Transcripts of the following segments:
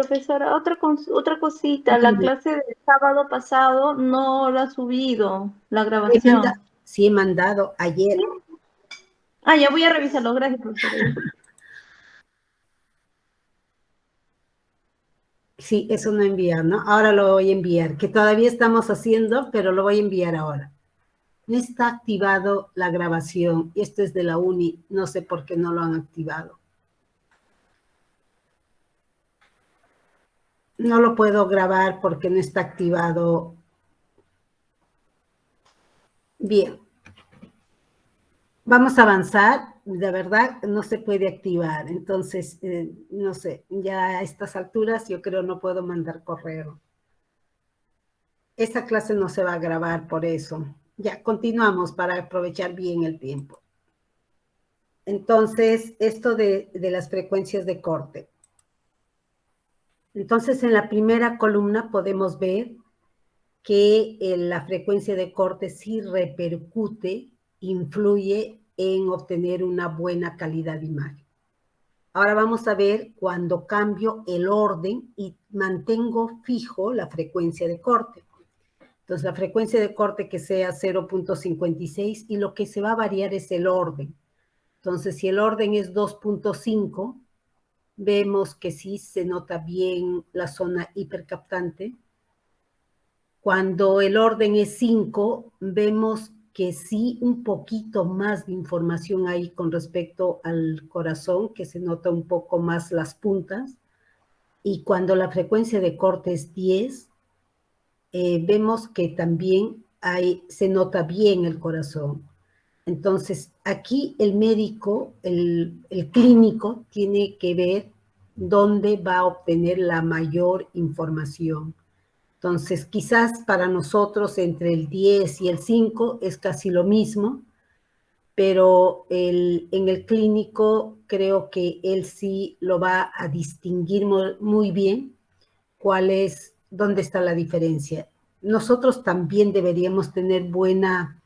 profesora, otra cosita, la Dime. clase del sábado pasado no la ha subido, la He manda- grabación. sí, he mandado ayer. Ah, ya voy a revisarlo, gracias, profesora. Sí, eso no enviar, ¿no? Ahora lo voy a enviar, que todavía estamos haciendo, pero lo voy a enviar ahora. No está activado la grabación, y esto es de la uni, no sé por qué no lo han activado. No lo puedo grabar porque no está activado. Bien, vamos a avanzar, de verdad no se puede activar, entonces, no sé, ya a estas alturas yo creo no puedo mandar correo. Esta clase no se va a grabar por eso. Ya, continuamos para aprovechar bien el tiempo. Entonces, esto de las frecuencias de corte. Entonces, en la primera columna podemos ver que la frecuencia de corte sí repercute, influye en obtener una buena calidad de imagen. Ahora vamos a ver cuando cambio el orden y mantengo fijo la frecuencia de corte. Entonces, la frecuencia de corte que sea 0.56 y lo que se va a variar es el orden. Entonces, si el orden es 2.5, vemos que sí se nota bien la zona hipercaptante. Cuando el orden es 5, vemos que sí un poquito más de información hay con respecto al corazón, que se nota un poco más las puntas. Y cuando la frecuencia de corte es 10, vemos que también se nota bien el corazón. Entonces, aquí el médico, el clínico, tiene que ver dónde va a obtener la mayor información. Entonces, quizás para nosotros entre el 10 y el 5 es casi lo mismo, pero en el clínico creo que él sí lo va a distinguir muy bien dónde está la diferencia. Nosotros también deberíamos tener buena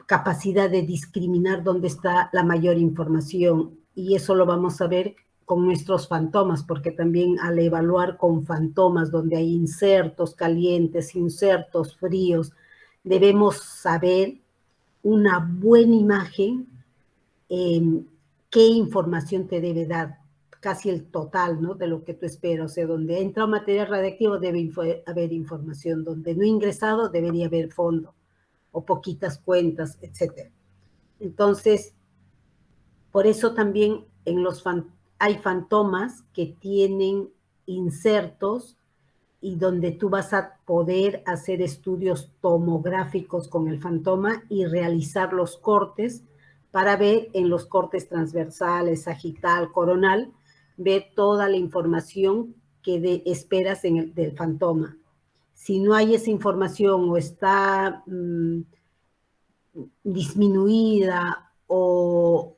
capacidad de discriminar dónde está la mayor información, y eso lo vamos a ver con nuestros fantomas, porque también al evaluar con fantomas donde hay insertos calientes, insertos fríos, debemos saber una buena imagen, qué información te debe dar, casi el total, ¿no?, de lo que tú esperas. O sea, donde entra un material radiactivo debe haber información, donde no ha ingresado debería haber fondo, o poquitas cuentas, etc. Entonces, por eso también hay fantomas que tienen insertos y donde tú vas a poder hacer estudios tomográficos con el fantoma y realizar los cortes para ver en los cortes transversales, sagital, coronal, ver toda la información que esperas del fantoma. Si no hay esa información o está disminuida o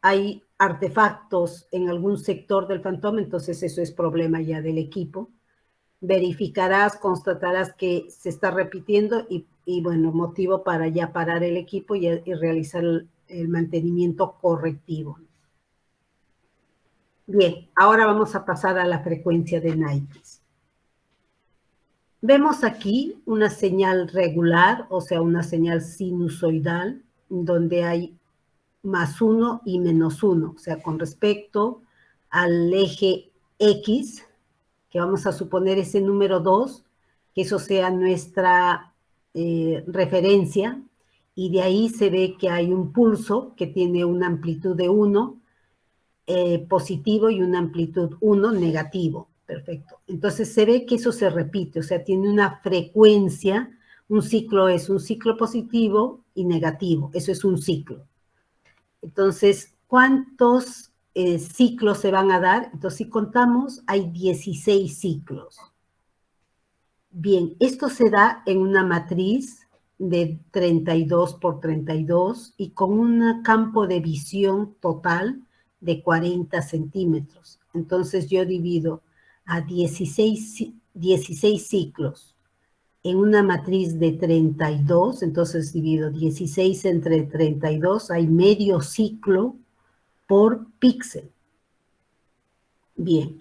hay artefactos en algún sector del fantoma, entonces eso es problema ya del equipo. Verificarás, constatarás que se está repitiendo y bueno, motivo para ya parar el equipo y realizar el mantenimiento correctivo. Bien, ahora vamos a pasar a la frecuencia de Nyquist. Vemos aquí una señal regular, o sea, una señal sinusoidal, donde hay +1 y -1, o sea, con respecto al eje X, que vamos a suponer ese número 2, que eso sea nuestra referencia, y de ahí se ve que hay un pulso que tiene una amplitud de 1 positivo y una amplitud 1 negativo. Perfecto. Entonces se ve que eso se repite, o sea, tiene una frecuencia, un ciclo es un ciclo positivo y negativo, eso es un ciclo. Entonces, ¿cuántos ciclos se van a dar? Entonces, si contamos, hay 16 ciclos. Bien, esto se da en una matriz de 32 por 32 y con un campo de visión total de 40 centímetros. Entonces, yo divido a 16 ciclos en una matriz de 32, entonces divido 16 entre 32, hay medio ciclo por píxel. Bien,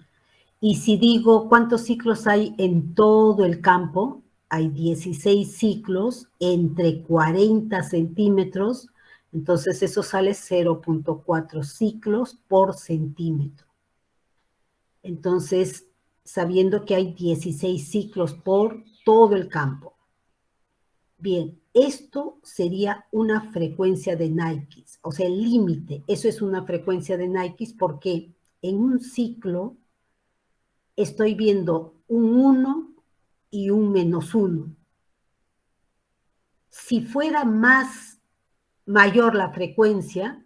Y si digo cuántos ciclos hay en todo el campo, hay 16 ciclos entre 40 centímetros, entonces eso sale 0.4 ciclos por centímetro. Entonces, sabiendo que hay 16 ciclos por todo el campo. Bien, esto sería una frecuencia de Nikes, o sea, el límite, eso es una frecuencia de Nikes porque en un ciclo estoy viendo un 1 y un -1. Si fuera mayor la frecuencia,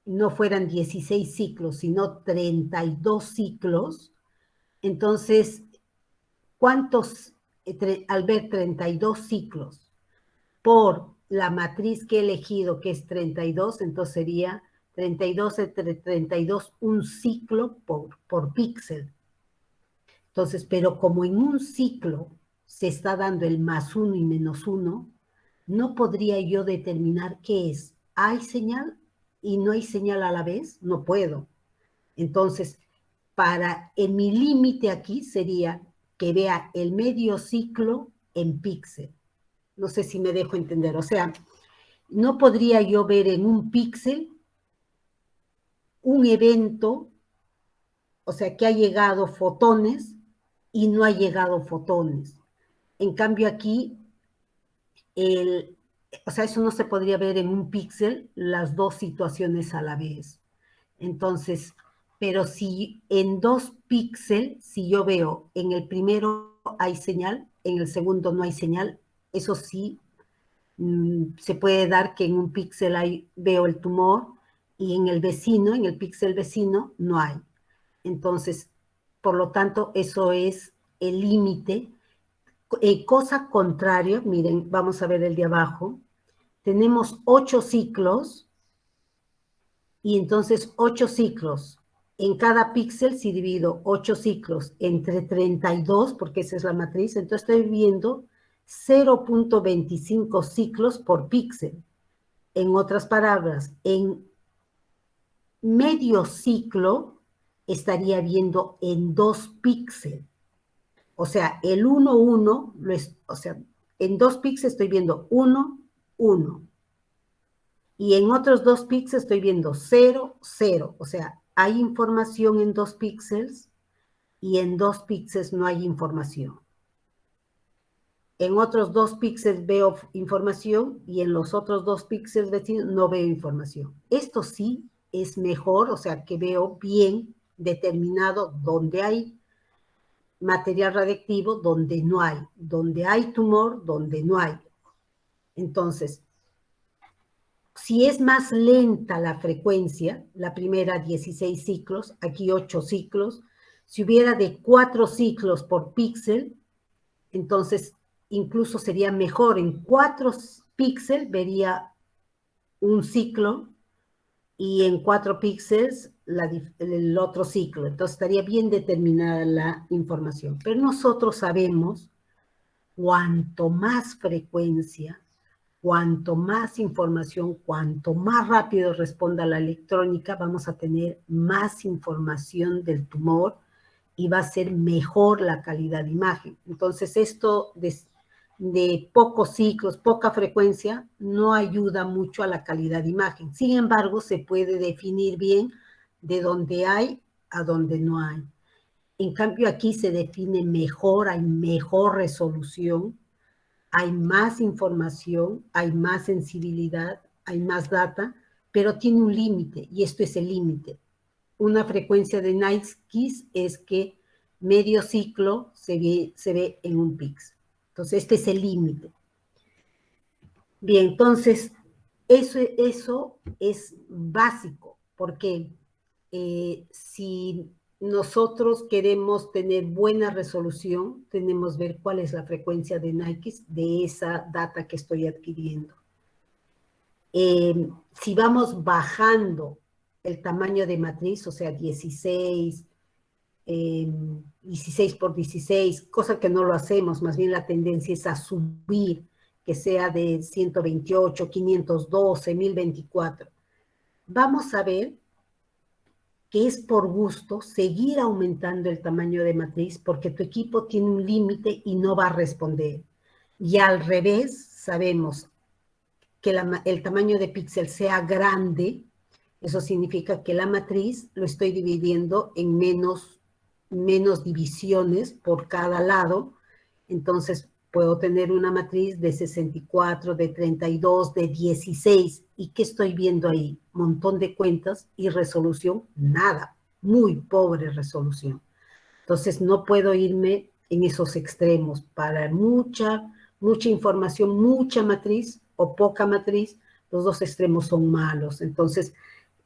no fueran 16 ciclos, sino 32 ciclos, entonces, ¿cuántos, al ver 32 ciclos por la matriz que he elegido, que es 32, entonces sería 32 entre 32, un ciclo por píxel. Entonces, pero como en un ciclo se está dando el +1 y -1, no podría yo determinar qué es. ¿Hay señal y no hay señal a la vez? No puedo. Entonces, en mi límite aquí sería que vea el medio ciclo en píxel. No sé si me dejo entender. O sea, no podría yo ver en un píxel un evento, o sea, que ha llegado fotones y no ha llegado fotones. En cambio aquí, o sea, eso no se podría ver en un píxel las dos situaciones a la vez. Entonces, pero si en 2 píxeles, si yo veo en el primero hay señal, en el segundo no hay señal, eso sí, se puede dar que en un píxel veo el tumor y en el vecino, en el píxel vecino, no hay. Entonces, por lo tanto, eso es el límite. Cosa contraria, miren, vamos a ver el de abajo, tenemos 8 ciclos y entonces 8 ciclos. En cada píxel, si divido 8 ciclos entre 32, porque esa es la matriz, entonces estoy viendo 0.25 ciclos por píxel. En otras palabras, en medio ciclo estaría viendo en 2 píxeles. O sea, el 1, 1, o sea, en 2 píxeles estoy viendo 1, 1. Y en otros 2 píxeles estoy viendo 0, 0. O sea, hay información en 2 píxeles y en 2 píxeles no hay información. En otros 2 píxeles veo información y en los otros 2 píxeles vecinos no veo información. Esto sí es mejor, o sea, que veo bien determinado dónde hay material radiactivo, donde hay tumor, donde no hay. Entonces, si es más lenta la frecuencia, la primera 16 ciclos, aquí 8 ciclos, si hubiera de 4 ciclos por píxel, entonces incluso sería mejor. En 4 píxeles vería un ciclo y en 4 píxeles el otro ciclo. Entonces estaría bien determinada la información. Pero nosotros sabemos cuanto más frecuencia, cuanto más información, cuanto más rápido responda la electrónica, vamos a tener más información del tumor y va a ser mejor la calidad de imagen. Entonces, esto de pocos ciclos, poca frecuencia, no ayuda mucho a la calidad de imagen. Sin embargo, se puede definir bien de dónde hay a dónde no hay. En cambio, aquí se define mejor, hay mejor resolución, hay más información, hay más sensibilidad, hay más data, pero tiene un límite, y esto es el límite. Una frecuencia de Nikes es que medio ciclo se ve en un píxel. Entonces, este es el límite. Bien, entonces, eso es básico, porque si nosotros queremos tener buena resolución, tenemos que ver cuál es la frecuencia de Nikes de esa data que estoy adquiriendo. Si vamos bajando el tamaño de matriz, o sea, 16, 16 por 16, cosa que no lo hacemos, más bien la tendencia es a subir, que sea de 128, 512, 1024. Vamos a ver que es por gusto seguir aumentando el tamaño de matriz porque tu equipo tiene un límite y no va a responder. Y al revés, sabemos que el tamaño de píxel sea grande, eso significa que la matriz lo estoy dividiendo en menos divisiones por cada lado. Entonces, puedo tener una matriz de 64, de 32, de 16. ¿Y qué estoy viendo ahí? Montón de cuentas y resolución, nada. Muy pobre resolución. Entonces, no puedo irme en esos extremos. Para mucha información, mucha matriz o poca matriz, los dos extremos son malos. Entonces,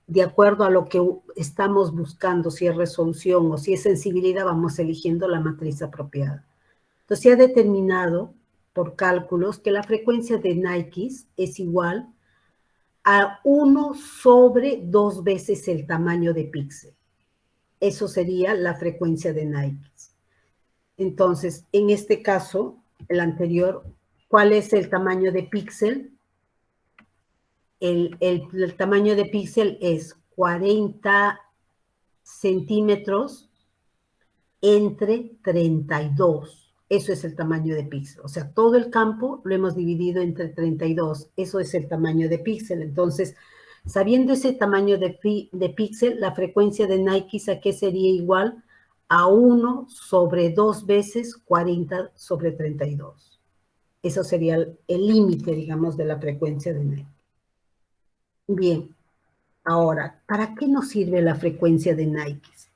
de acuerdo a lo que estamos buscando, si es resolución o si es sensibilidad, vamos eligiendo la matriz apropiada. Entonces, se ha determinado por cálculos que la frecuencia de Nikes es igual a 1 sobre 2 veces el tamaño de píxel. Eso sería la frecuencia de Nikes. Entonces, en este caso, el anterior, ¿cuál es el tamaño de píxel? El tamaño de píxel es 40 centímetros entre 32. Eso es el tamaño de píxel. O sea, todo el campo lo hemos dividido entre 32. Eso es el tamaño de píxel. Entonces, sabiendo ese tamaño de píxel, la frecuencia de Nikes, ¿a qué sería igual? A 1 sobre 2 veces 40 sobre 32. Eso sería el límite, digamos, de la frecuencia de Nikes. Bien, ahora, ¿para qué nos sirve la frecuencia de Nikes?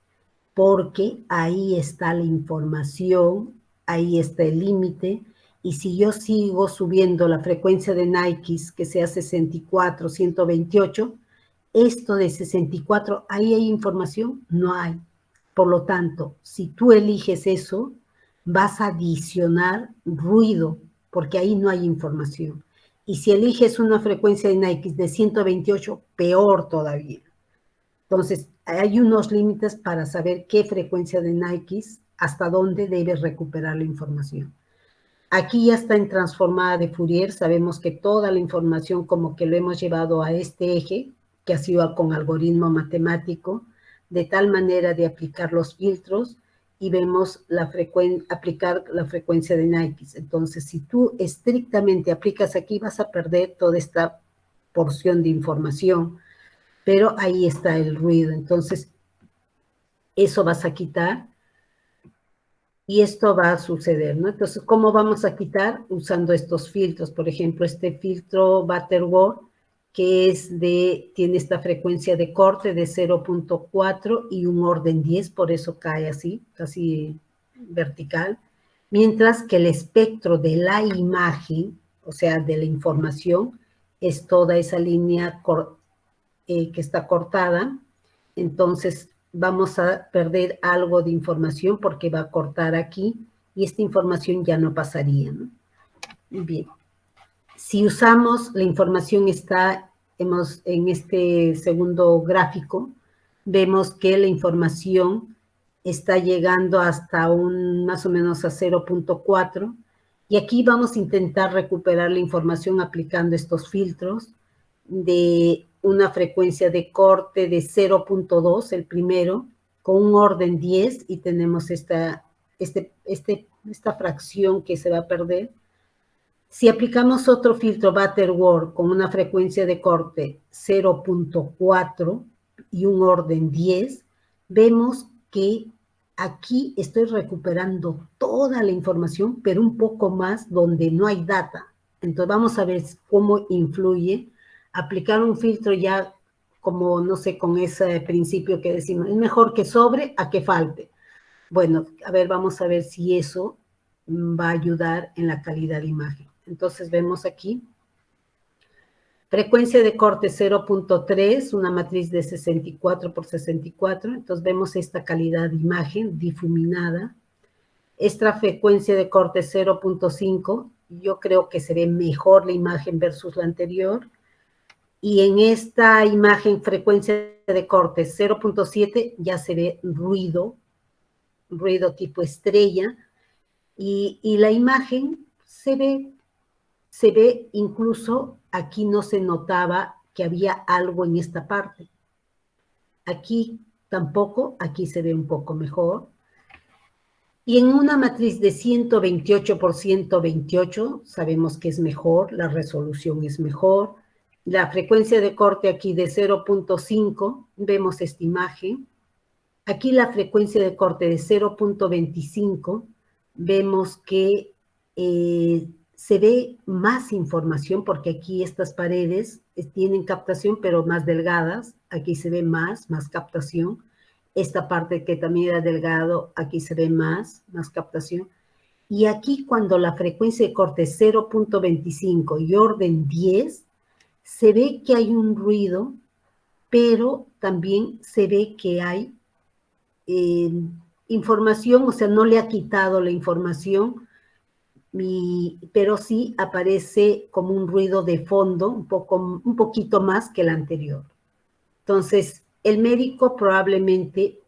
Porque ahí está la información, ahí está el límite, y si yo sigo subiendo la frecuencia de Nikes, que sea 64, 128, esto de 64, ¿ahí hay información? No hay. Por lo tanto, si tú eliges eso, vas a adicionar ruido, porque ahí no hay información. Y si eliges una frecuencia de Nikes de 128, peor todavía. Entonces, hay unos límites para saber qué frecuencia de Nikes, hasta dónde debes recuperar la información. Aquí ya está en transformada de Fourier, sabemos que toda la información como que lo hemos llevado a este eje, que ha sido con algoritmo matemático, de tal manera de aplicar los filtros y vemos aplicar la frecuencia de Nikes. Entonces, si tú estrictamente aplicas aquí, vas a perder toda esta porción de información, pero ahí está el ruido. Entonces, eso vas a quitar y esto va a suceder, ¿no? Entonces, ¿cómo vamos a quitar? Usando estos filtros. Por ejemplo, este filtro Butterworth, que tiene esta frecuencia de corte de 0.4 y un orden 10, por eso cae así, casi vertical. Mientras que el espectro de la imagen, o sea, de la información, es toda esa línea que está cortada. Entonces, vamos a perder algo de información porque va a cortar aquí y esta información ya no pasaría, ¿no? Bien. Si usamos la información en este segundo gráfico, vemos que la información está llegando hasta más o menos a 0.4 y aquí vamos a intentar recuperar la información aplicando estos filtros de una frecuencia de corte de 0.2, el primero, con un orden 10 y tenemos esta fracción que se va a perder. Si aplicamos otro filtro Butterworth con una frecuencia de corte 0.4 y un orden 10, vemos que aquí estoy recuperando toda la información, pero un poco más donde no hay data. Entonces vamos a ver cómo influye aplicar un filtro ya como, no sé, con ese principio que decimos, es mejor que sobre a que falte. Bueno, a ver, vamos a ver si eso va a ayudar en la calidad de imagen. Entonces vemos aquí, frecuencia de corte 0.3, una matriz de 64 por 64, entonces vemos esta calidad de imagen difuminada. Esta frecuencia de corte 0.5, yo creo que se ve mejor la imagen versus la anterior. Y en esta imagen frecuencia de corte 0.7 ya se ve ruido tipo estrella, y la imagen se ve incluso, aquí no se notaba que había algo en esta parte. Aquí tampoco, aquí se ve un poco mejor. Y en una matriz de 128 por 128, sabemos que es mejor, la resolución es mejor. La frecuencia de corte aquí de 0.5, vemos esta imagen. Aquí la frecuencia de corte de 0.25, vemos que se ve más información porque aquí estas paredes tienen captación, pero más delgadas. Aquí se ve más captación. Esta parte que también era delgado, aquí se ve más captación. Y aquí cuando la frecuencia de corte es 0.25 y orden 10, se ve que hay un ruido, pero también se ve que hay información, o sea, no le ha quitado la información, pero sí aparece como un ruido de fondo, un poquito más que el anterior. Entonces, el médico probablemente,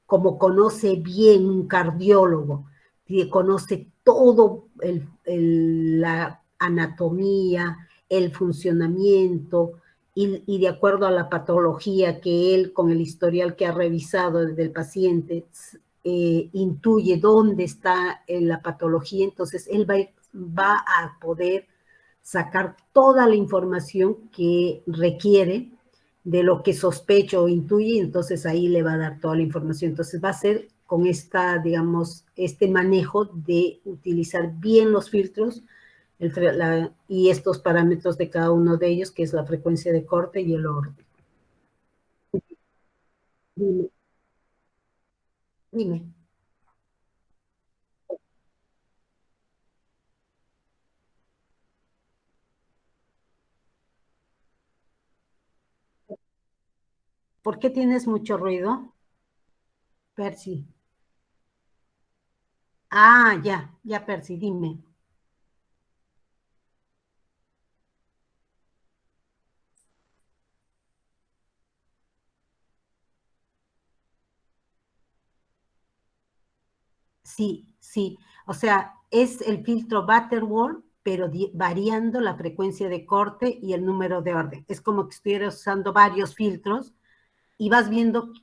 como conoce bien un cardiólogo, que conoce todo la anatomía, el funcionamiento, y de acuerdo a la patología que él, con el historial que ha revisado del paciente, intuye dónde está la patología, entonces él va a poder sacar toda la información que requiere de lo que sospecho o intuye, entonces ahí le va a dar toda la información. Entonces va a ser con esta, digamos, este manejo de utilizar bien los filtros y estos parámetros de cada uno de ellos, que es la frecuencia de corte y el orden. Dime. Dime. ¿Por qué tienes mucho ruido, Percy? Ah, ya, Percy, dime. Sí. O sea, es el filtro Butterworth, pero variando la frecuencia de corte y el número de orden. Es como que estuvieras usando varios filtros y vas viendo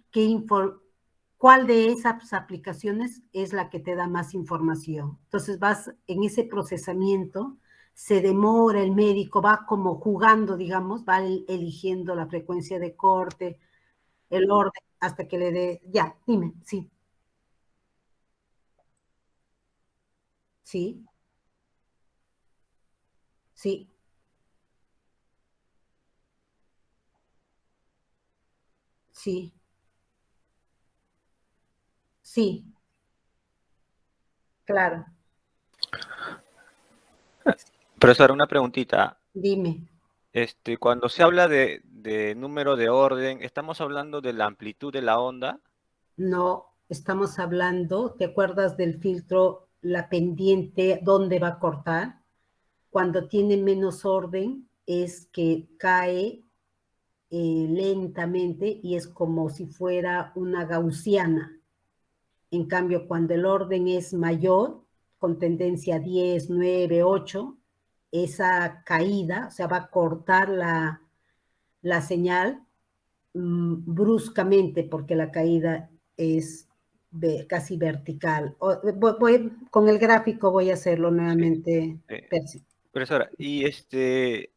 cuál de esas aplicaciones es la que te da más información. Entonces vas en ese procesamiento, se demora el médico, va como jugando, digamos, va eligiendo la frecuencia de corte, el orden, hasta que le dé, ya, dime, sí, sí, sí, sí, claro, Profesor, una preguntita. dime. Cuando se habla de número de orden, ¿estamos hablando de la amplitud de la onda? No, estamos hablando, ¿te acuerdas del filtro, la pendiente, dónde va a cortar? Cuando tiene menos orden es que cae lentamente y es como si fuera una gaussiana. En cambio, cuando el orden es mayor, con tendencia 10, 9, 8, esa caída, o sea, va a cortar la señal bruscamente porque la caída es casi vertical. Con el gráfico voy a hacerlo Sí. nuevamente, Percy. Profesora, y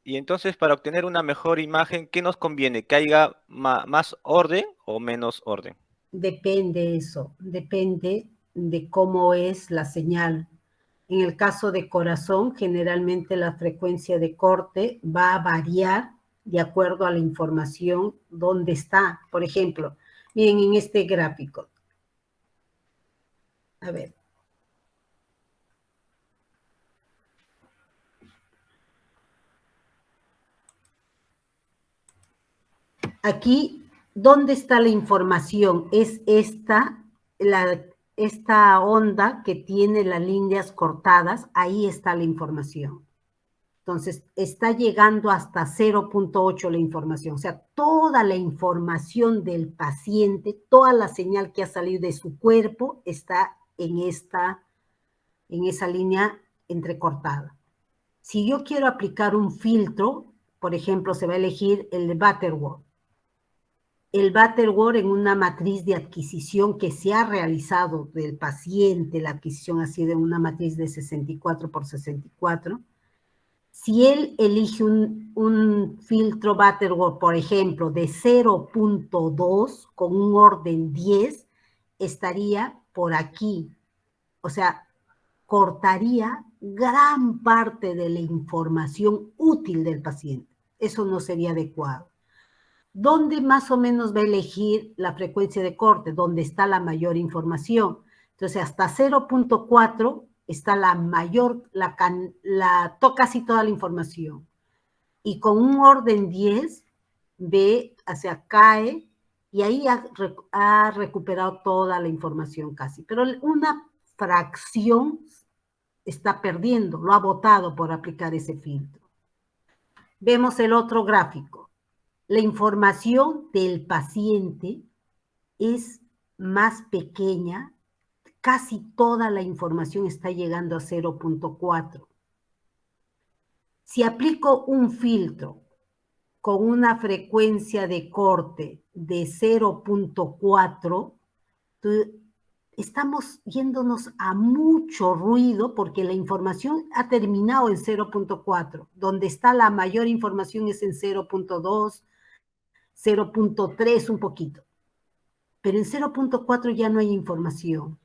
entonces para obtener una mejor imagen, ¿qué nos conviene? ¿Que haya más orden o menos orden? Depende eso, depende de cómo es la señal. En el caso de corazón, generalmente la frecuencia de corte va a variar de acuerdo a la información donde está. Por ejemplo, miren en este gráfico. A ver. Aquí, ¿dónde está la información? Es esta onda que tiene las líneas cortadas, ahí está la información. Entonces, está llegando hasta 0.8 la información. O sea, toda la información del paciente, toda la señal que ha salido de su cuerpo está en esa línea entrecortada. Si yo quiero aplicar un filtro, por ejemplo, se va a elegir el de Butterworth. el Butterworth en una matriz de adquisición que se ha realizado del paciente, la adquisición ha sido en una matriz de 64 por 64. Si él elige un filtro Butterworth, por ejemplo, de 0.2 con un orden 10, estaría por aquí. O sea, cortaría gran parte de la información útil del paciente. Eso no sería adecuado. ¿Dónde más o menos va a elegir la frecuencia de corte? Donde está la mayor información. Entonces, hasta 0.4 está la mayor, casi toda la información. Y con un orden 10, ve, cae, y ahí ha recuperado toda la información casi. Pero una fracción está perdiendo, lo ha botado por aplicar ese filtro. Vemos el otro gráfico. La información del paciente es más pequeña, casi toda la información está llegando a 0.4. Si aplico un filtro con una frecuencia de corte de 0.4, estamos yéndonos a mucho ruido porque la información ha terminado en 0.4. Donde está la mayor información es en 0.2, 0.3 un poquito. Pero en 0.4 ya no hay información.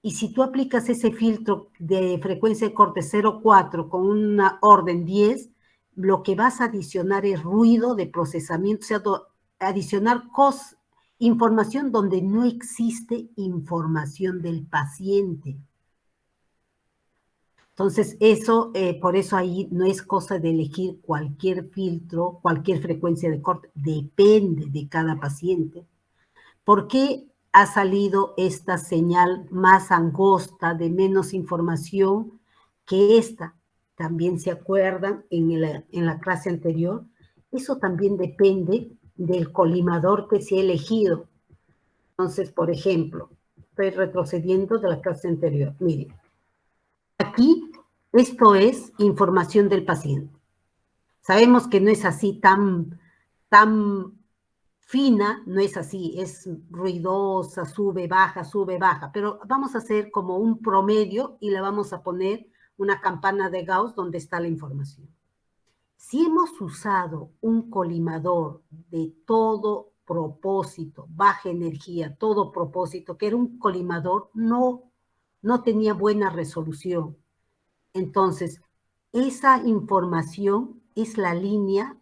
Y si tú aplicas ese filtro de frecuencia de corte 0.4 con una orden 10, lo que vas a adicionar es ruido de procesamiento, o sea, adicionar información donde no existe información del paciente. Entonces, eso, por eso ahí no es cosa de elegir cualquier filtro, cualquier frecuencia de corte, depende de cada paciente. ¿Por qué ha salido esta señal más angosta, de menos información que esta? También se acuerdan en la clase anterior, eso también depende del colimador que se ha elegido. Entonces, por ejemplo, estoy retrocediendo de la clase anterior. Miren, aquí esto es información del paciente. Sabemos que no es así tan fina, no es así, es ruidosa, sube, baja, pero vamos a hacer como un promedio y le vamos a poner una campana de Gauss donde está la información. Si hemos usado un colimador de todo propósito, baja energía, todo propósito, que era un colimador, no tenía buena resolución. Entonces, esa información es la línea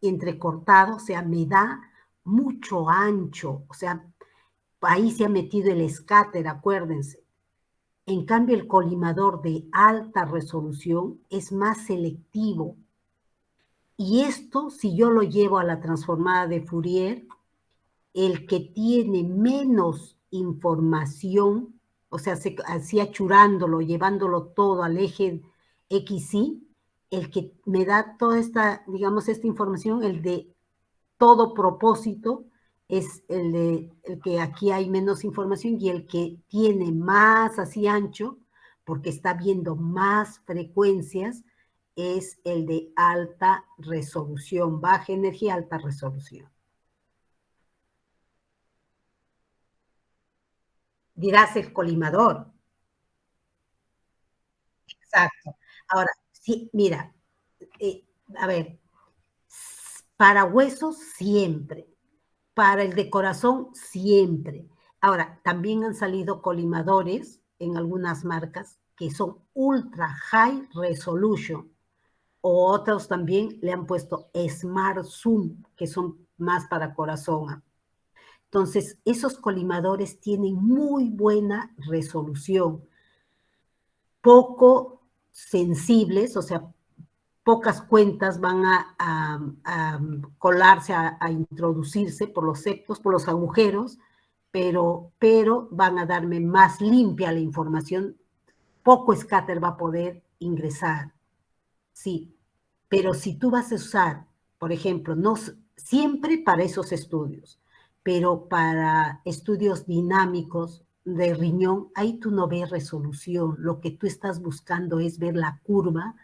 entrecortado, o sea, me da mucho ancho, o sea, ahí se ha metido el escáter, acuérdense. En cambio, el colimador de alta resolución es más selectivo. Y esto, si yo lo llevo a la transformada de Fourier, el que tiene menos información, o sea, así achurándolo, llevándolo todo al eje XY, el que me da toda esta, digamos, esta información, el de todo propósito, es el que aquí hay menos información, y el que tiene más así ancho, porque está viendo más frecuencias, es el de alta resolución, baja energía, alta resolución. Dirás el colimador. Exacto. Ahora, sí, mira, a ver, para huesos siempre, para el de corazón siempre. Ahora, también han salido colimadores en algunas marcas que son ultra high resolution, o otros también le han puesto Smart Zoom, que son más para corazón. Entonces, esos colimadores tienen muy buena resolución, poco sensibles, o sea, pocas cuentas van a colarse, a introducirse por los septos, por los agujeros, pero van a darme más limpia la información, poco escáter va a poder ingresar, sí, pero si tú vas a usar, por ejemplo, no siempre para esos estudios, pero para estudios dinámicos de riñón, ahí tú no ves resolución, lo que tú estás buscando es ver la curva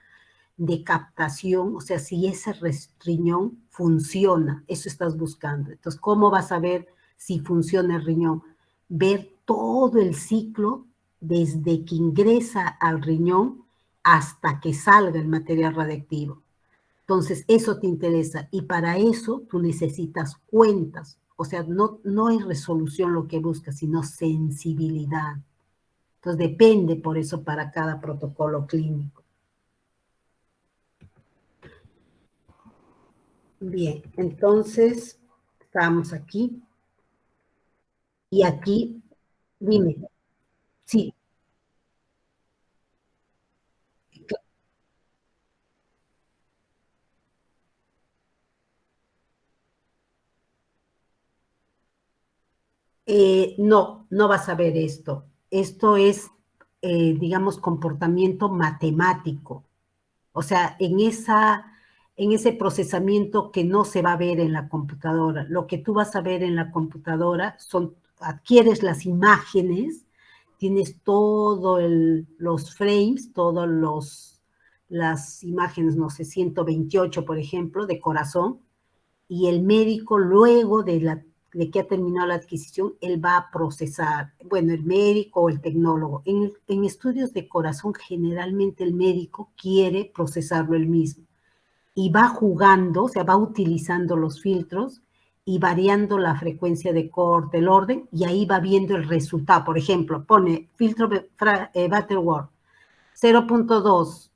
de captación, o sea, si ese riñón funciona, eso estás buscando. Entonces, ¿cómo vas a ver si funciona el riñón? Ver todo el ciclo desde que ingresa al riñón hasta que salga el material radiactivo. Entonces, eso te interesa y para eso tú necesitas cuentas. O sea, no es resolución lo que buscas, sino sensibilidad. Entonces, depende por eso para cada protocolo clínico. Bien, entonces, estamos aquí. Y aquí, dime, sí. No vas a ver esto. Esto es, digamos, comportamiento matemático. O sea, en ese procesamiento que no se va a ver en la computadora. Lo que tú vas a ver en la computadora adquieres las imágenes, tienes todos los frames, las imágenes, no sé, 128, por ejemplo, de corazón, y el médico luego de que ha terminado la adquisición, él va a procesar, bueno, el médico o el tecnólogo. En estudios de corazón, generalmente el médico quiere procesarlo él mismo y va jugando, o sea, va utilizando los filtros y variando la frecuencia de corte, el orden, y ahí va viendo el resultado. Por ejemplo, pone filtro Butterworth 0.2,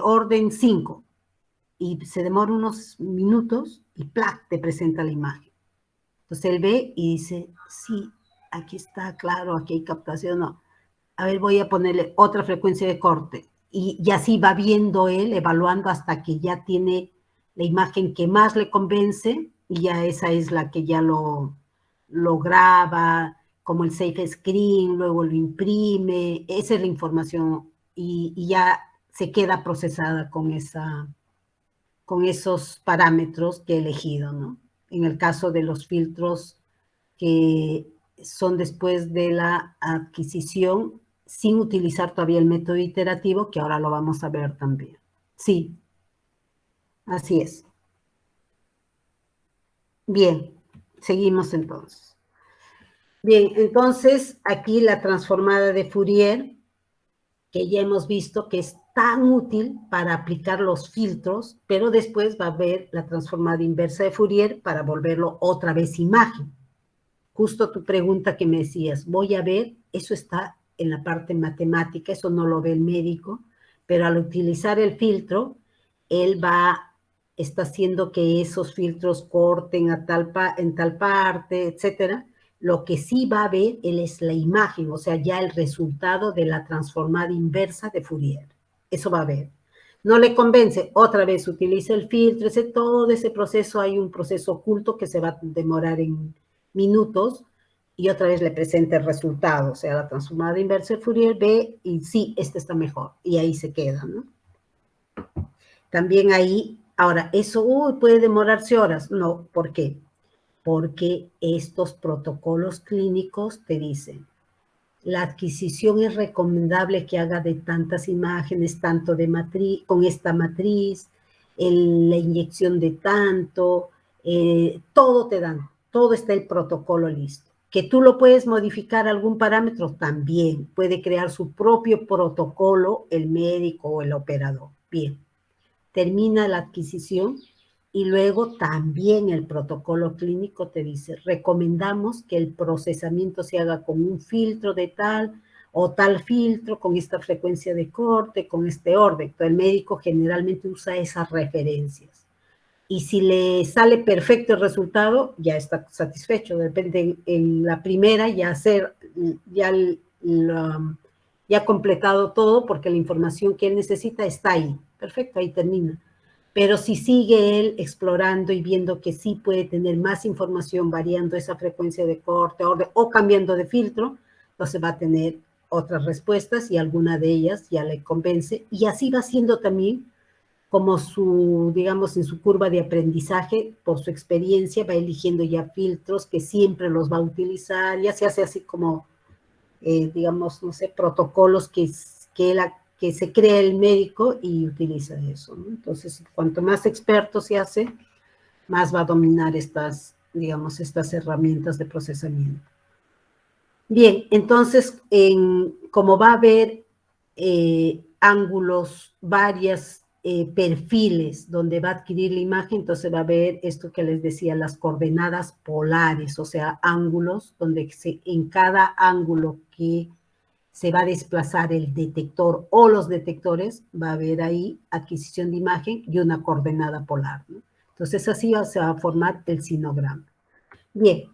orden 5, y se demora unos minutos y ¡plac! Te presenta la imagen. Entonces él ve y dice, sí, aquí está, claro, aquí hay captación, no. A ver, voy a ponerle otra frecuencia de corte. Y así va viendo él, evaluando hasta que ya tiene la imagen que más le convence y ya esa es la que ya lo graba, como el safe screen, luego lo imprime, esa es la información y ya se queda procesada con esos parámetros que he elegido, ¿no? En el caso de los filtros que son después de la adquisición, sin utilizar todavía el método iterativo, que ahora lo vamos a ver también. Sí, así es. Bien, seguimos entonces. Bien, entonces aquí la transformada de Fourier, que ya hemos visto que es tan útil para aplicar los filtros, pero después va a ver la transformada inversa de Fourier para volverlo otra vez imagen. Justo tu pregunta que me decías, voy a ver, eso está en la parte matemática, eso no lo ve el médico, pero al utilizar el filtro, él está haciendo que esos filtros corten en tal parte, etcétera. Lo que sí va a ver él es la imagen, o sea, ya el resultado de la transformada inversa de Fourier. Eso va a ver. No le convence, otra vez utiliza el filtro, todo ese proceso, hay un proceso oculto que se va a demorar en minutos y otra vez le presenta el resultado, o sea, la transformada inversa de Fourier ve y sí, este está mejor, y ahí se queda, ¿no? También ahí, ahora, eso puede demorarse horas, no, ¿por qué? Porque estos protocolos clínicos te dicen, la adquisición es recomendable que haga de tantas imágenes, tanto de matriz, con esta matriz, la inyección de tanto, todo te dan, todo está el protocolo listo. Que tú lo puedes modificar algún parámetro también, puede crear su propio protocolo el médico o el operador. Bien, termina la adquisición y luego también el protocolo clínico te dice, recomendamos que el procesamiento se haga con un filtro de tal o tal filtro, con esta frecuencia de corte, con este orden. Entonces, el médico generalmente usa esas referencias. Y si le sale perfecto el resultado, ya está satisfecho. De repente, en la primera ya ha completado todo porque la información que él necesita está ahí. Perfecto, ahí termina. Pero si sigue él explorando y viendo que sí puede tener más información variando esa frecuencia de corte, orden o cambiando de filtro, entonces va a tener otras respuestas y alguna de ellas ya le convence. Y así va siendo también como digamos, en su curva de aprendizaje, por su experiencia, va eligiendo ya filtros que siempre los va a utilizar, ya se hace así como, digamos, no sé, protocolos que él que se crea el médico y utiliza eso, ¿no? Entonces, cuanto más experto se hace, más va a dominar estas, digamos, estas herramientas de procesamiento. Bien, entonces, como va a haber ángulos, varias perfiles donde va a adquirir la imagen, entonces va a haber esto que les decía, las coordenadas polares, o sea, ángulos donde en cada ángulo que se va a desplazar el detector o los detectores, va a haber ahí adquisición de imagen y una coordenada polar, ¿no? Entonces así se va a formar el sinograma. Bien,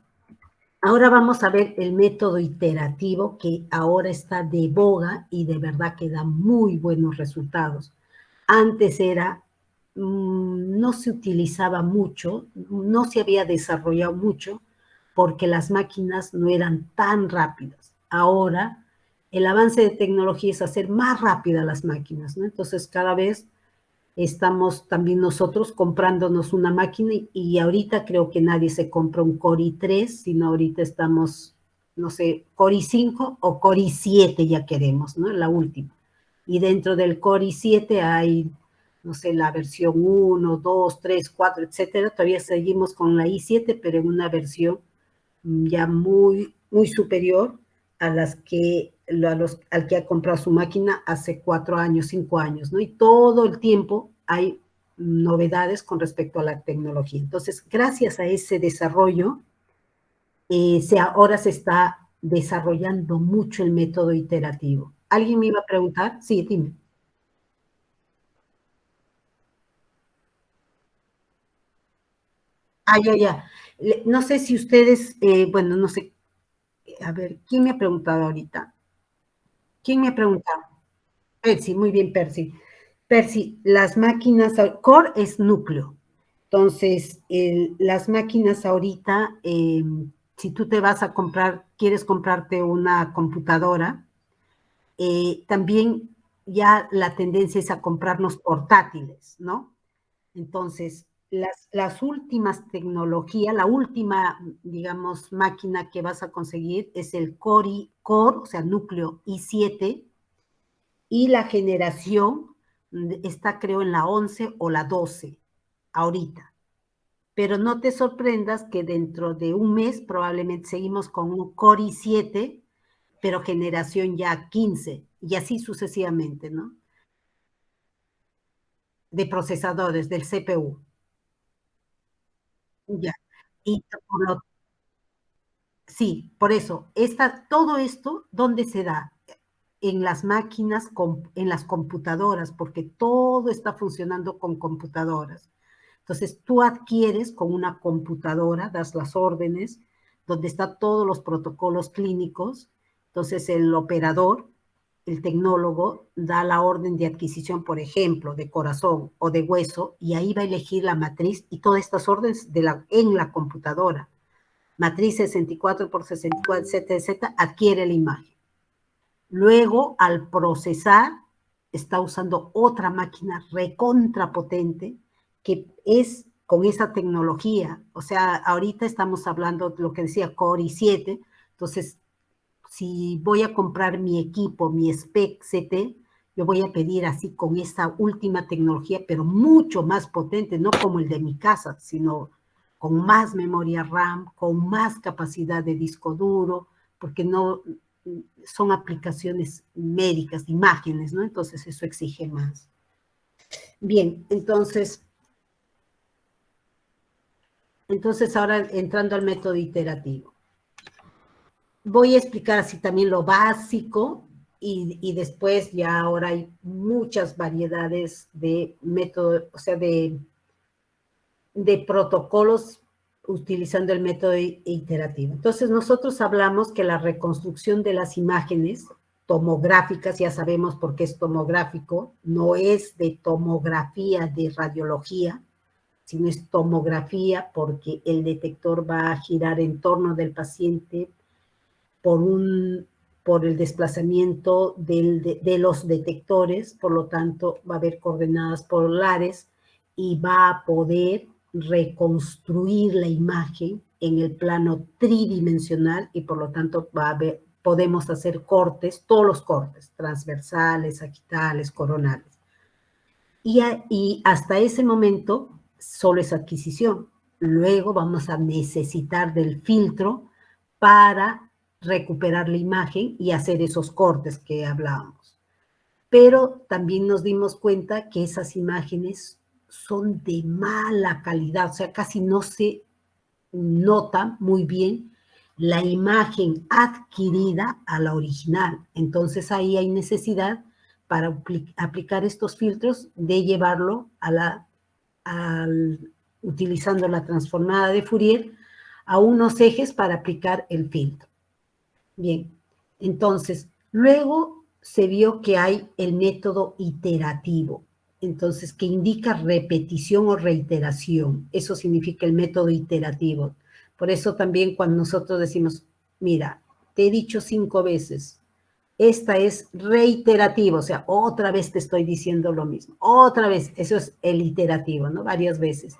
ahora vamos a ver el método iterativo que ahora está de boga y de verdad que da muy buenos resultados. Antes no se utilizaba mucho, no se había desarrollado mucho porque las máquinas no eran tan rápidas. Ahora el avance de tecnología es hacer más rápidas las máquinas, ¿no? Entonces cada vez estamos también nosotros comprándonos una máquina y ahorita creo que nadie se compra un Core i3, sino ahorita estamos, no sé, Core i5 o Core i7 ya queremos, ¿no? La última. Y dentro del Core i7 hay, no sé, la versión 1, 2, 3, 4, etcétera. Todavía seguimos con la i7, pero en una versión ya muy, muy superior a las que, al que ha comprado su máquina hace 4 años, 5 años, ¿no? Y todo el tiempo hay novedades con respecto a la tecnología. Entonces, gracias a ese desarrollo, ahora se está desarrollando mucho el método iterativo. ¿Alguien me iba a preguntar? Sí, dime. Ya. No sé si ustedes, bueno, no sé, a ver, ¿quién me ha preguntado ahorita? ¿Quién me ha preguntado? Percy, muy bien, Percy. Percy, las máquinas, core es núcleo. Entonces, las máquinas ahorita, si tú te vas a comprar, quieres comprarte una computadora, también ya la tendencia es a comprarnos portátiles, ¿no? Entonces, las últimas tecnologías, la última, digamos, máquina que vas a conseguir es el Core, o sea, núcleo i7, y la generación está creo en la 11 o la 12 ahorita. Pero no te sorprendas que dentro de un mes probablemente seguimos con un Core i7, pero generación ya 15 y así sucesivamente, ¿no? De procesadores, del CPU. Ya. Y por lo, sí, por eso, todo esto, ¿dónde se da? En las máquinas, en las computadoras, porque todo está funcionando con computadoras. Entonces, tú adquieres con una computadora, das las órdenes, donde están todos los protocolos clínicos. Entonces, el operador, el tecnólogo, da la orden de adquisición, por ejemplo, de corazón o de hueso, y ahí va a elegir la matriz y todas estas órdenes en la computadora. Matriz 64 por 64, etcétera, etcétera, adquiere la imagen. Luego, al procesar, está usando otra máquina recontrapotente que es con esa tecnología. O sea, ahorita estamos hablando de lo que decía Core i7. Entonces, si voy a comprar mi equipo, mi Spec CT, yo voy a pedir así con esa última tecnología, pero mucho más potente, no como el de mi casa, sino con más memoria RAM, con más capacidad de disco duro, porque no son aplicaciones médicas, imágenes, ¿no? Entonces eso exige más. Bien, entonces ahora entrando al método iterativo. Voy a explicar así también lo básico y después ya ahora hay muchas variedades de método, o sea, de protocolos utilizando el método iterativo. Entonces, nosotros hablamos que la reconstrucción de las imágenes tomográficas, ya sabemos por qué es tomográfico, no es de tomografía de radiología, sino es tomografía porque el detector va a girar en torno del paciente por el desplazamiento de los detectores, por lo tanto va a haber coordenadas polares y va a poder reconstruir la imagen en el plano tridimensional y por lo tanto va a podemos hacer cortes, todos los cortes, transversales, sagittales, coronales. Y hasta ese momento solo es adquisición. Luego vamos a necesitar del filtro para recuperar la imagen y hacer esos cortes que hablábamos. Pero también nos dimos cuenta que esas imágenes son de mala calidad, o sea, casi no se nota muy bien la imagen adquirida a la original. Entonces ahí hay necesidad para aplicar estos filtros de llevarlo utilizando la transformada de Fourier a unos ejes para aplicar el filtro. Bien, entonces, luego se vio que hay el método iterativo, entonces, que indica repetición o reiteración. Eso significa el método iterativo. Por eso también cuando nosotros decimos, mira, te he dicho 5 veces, esta es reiterativo, o sea, otra vez te estoy diciendo lo mismo, otra vez, eso es el iterativo, ¿no? Varias veces,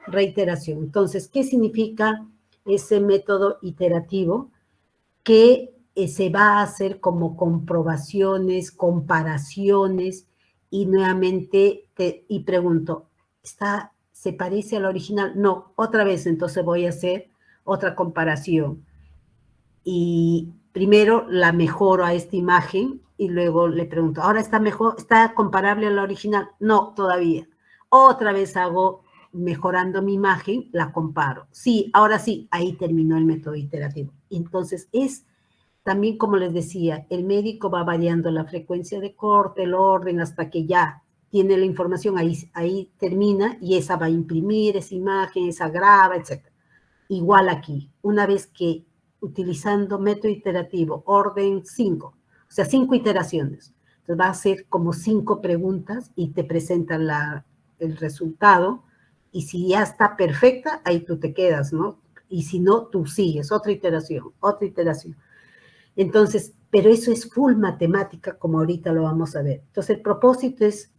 reiteración. Entonces, ¿qué significa ese método iterativo? Que se va a hacer como comprobaciones, comparaciones, y nuevamente y pregunto, ¿se parece al original? No, otra vez, entonces voy a hacer otra comparación. Y primero la mejoro a esta imagen y luego le pregunto, ¿ahora está mejor, está comparable a la original? No, todavía. Otra vez hago, mejorando mi imagen, la comparo. Sí, ahora sí, ahí terminó el método iterativo. Entonces es también, como les decía, el médico va variando la frecuencia de corte, el orden, hasta que ya tiene la información, ahí termina y esa va a imprimir esa imagen, esa graba, etc. Igual aquí, una vez que utilizando método iterativo, orden 5, o sea, 5 iteraciones. Entonces va a hacer como 5 preguntas y te presentan el resultado, y si ya está perfecta, ahí tú te quedas, ¿no? Y si no, tú sigues, otra iteración, otra iteración. Entonces, pero eso es full matemática, como ahorita lo vamos a ver. Entonces, el propósito es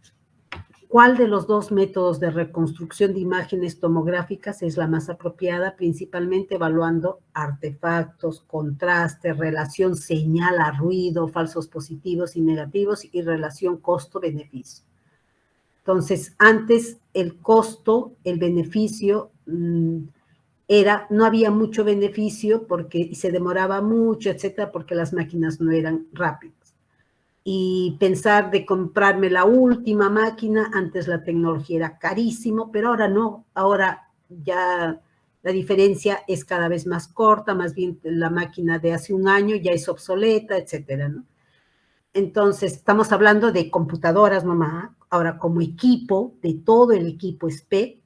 cuál de los dos métodos de reconstrucción de imágenes tomográficas es la más apropiada, principalmente evaluando artefactos, contraste, relación señal a ruido, falsos positivos y negativos y relación costo-beneficio. Entonces, antes el costo, el beneficio, no había mucho beneficio porque se demoraba mucho, etcétera, porque las máquinas no eran rápidas. Y pensar de comprarme la última máquina, antes la tecnología era carísimo, pero ahora no, ahora ya la diferencia es cada vez más corta, más bien la máquina de hace un año ya es obsoleta, etcétera, ¿no? Entonces, estamos hablando de computadoras, mamá. Ahora, como equipo, de todo el equipo SPE,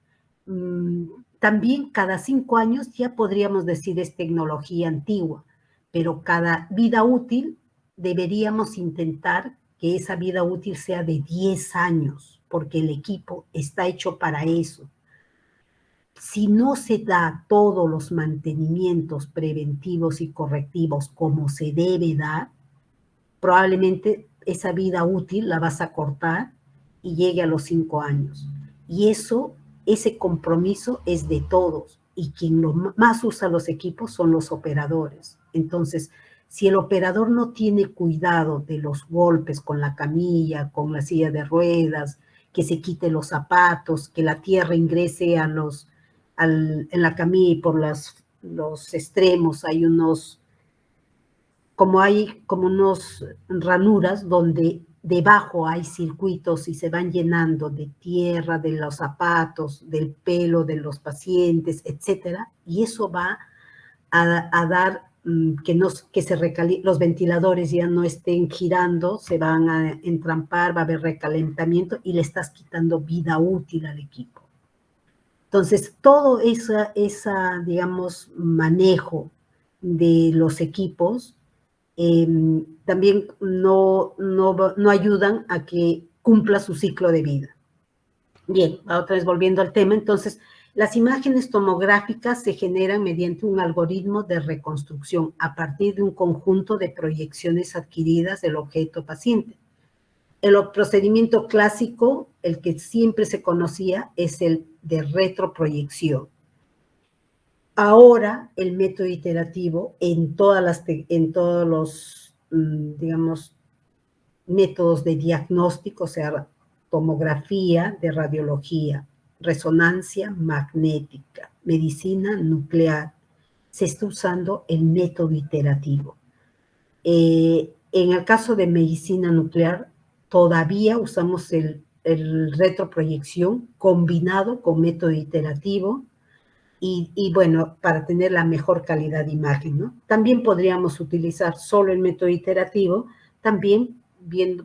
también cada 5 años ya podríamos decir es tecnología antigua, pero cada vida útil deberíamos intentar que esa vida útil sea de 10 años, porque el equipo está hecho para eso. Si no se da todos los mantenimientos preventivos y correctivos como se debe dar, probablemente esa vida útil la vas a cortar y llegue a los 5 años. Y ese compromiso es de todos. Y quien más usa los equipos son los operadores. Entonces, si el operador no tiene cuidado de los golpes con la camilla, con la silla de ruedas, que se quite los zapatos, que la tierra ingrese en la camilla y por los extremos hay unos ranuras donde debajo hay circuitos y se van llenando de tierra, de los zapatos, del pelo de los pacientes, etcétera, y eso va a dar que los ventiladores ya no estén girando, se van a entrampar, va a haber recalentamiento y le estás quitando vida útil al equipo. Entonces, todo digamos, manejo de los equipos también no ayudan a que cumpla su ciclo de vida. Bien, otra vez volviendo al tema, entonces, las imágenes tomográficas se generan mediante un algoritmo de reconstrucción a partir de un conjunto de proyecciones adquiridas del objeto paciente. El procedimiento clásico, el que siempre se conocía, es el de retroproyección. Ahora el método iterativo en todos los, digamos, métodos de diagnóstico, o sea, tomografía, de radiología, resonancia magnética, medicina nuclear, se está usando el método iterativo. En el caso de medicina nuclear, todavía usamos el retroproyección combinado con método iterativo y bueno, para tener la mejor calidad de imagen, ¿no? También podríamos utilizar solo el método iterativo, también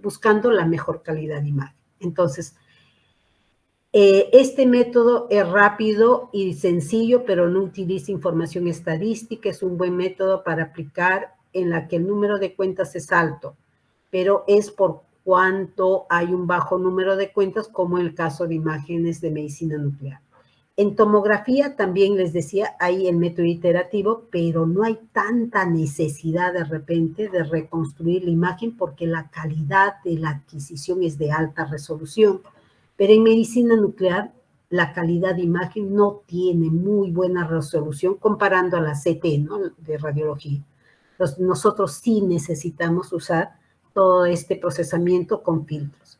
buscando la mejor calidad de imagen. Entonces, este método es rápido y sencillo, pero no utiliza información estadística. Es un buen método para aplicar en la que el número de cuentas es alto, pero es por cuanto hay un bajo número de cuentas, como en el caso de imágenes de medicina nuclear. En tomografía también les decía, hay el método iterativo, pero no hay tanta necesidad de repente de reconstruir la imagen porque la calidad de la adquisición es de alta resolución. Pero en medicina nuclear, la calidad de imagen no tiene muy buena resolución comparando a la CT, ¿no? De radiología. Entonces, nosotros sí necesitamos usar todo este procesamiento con filtros.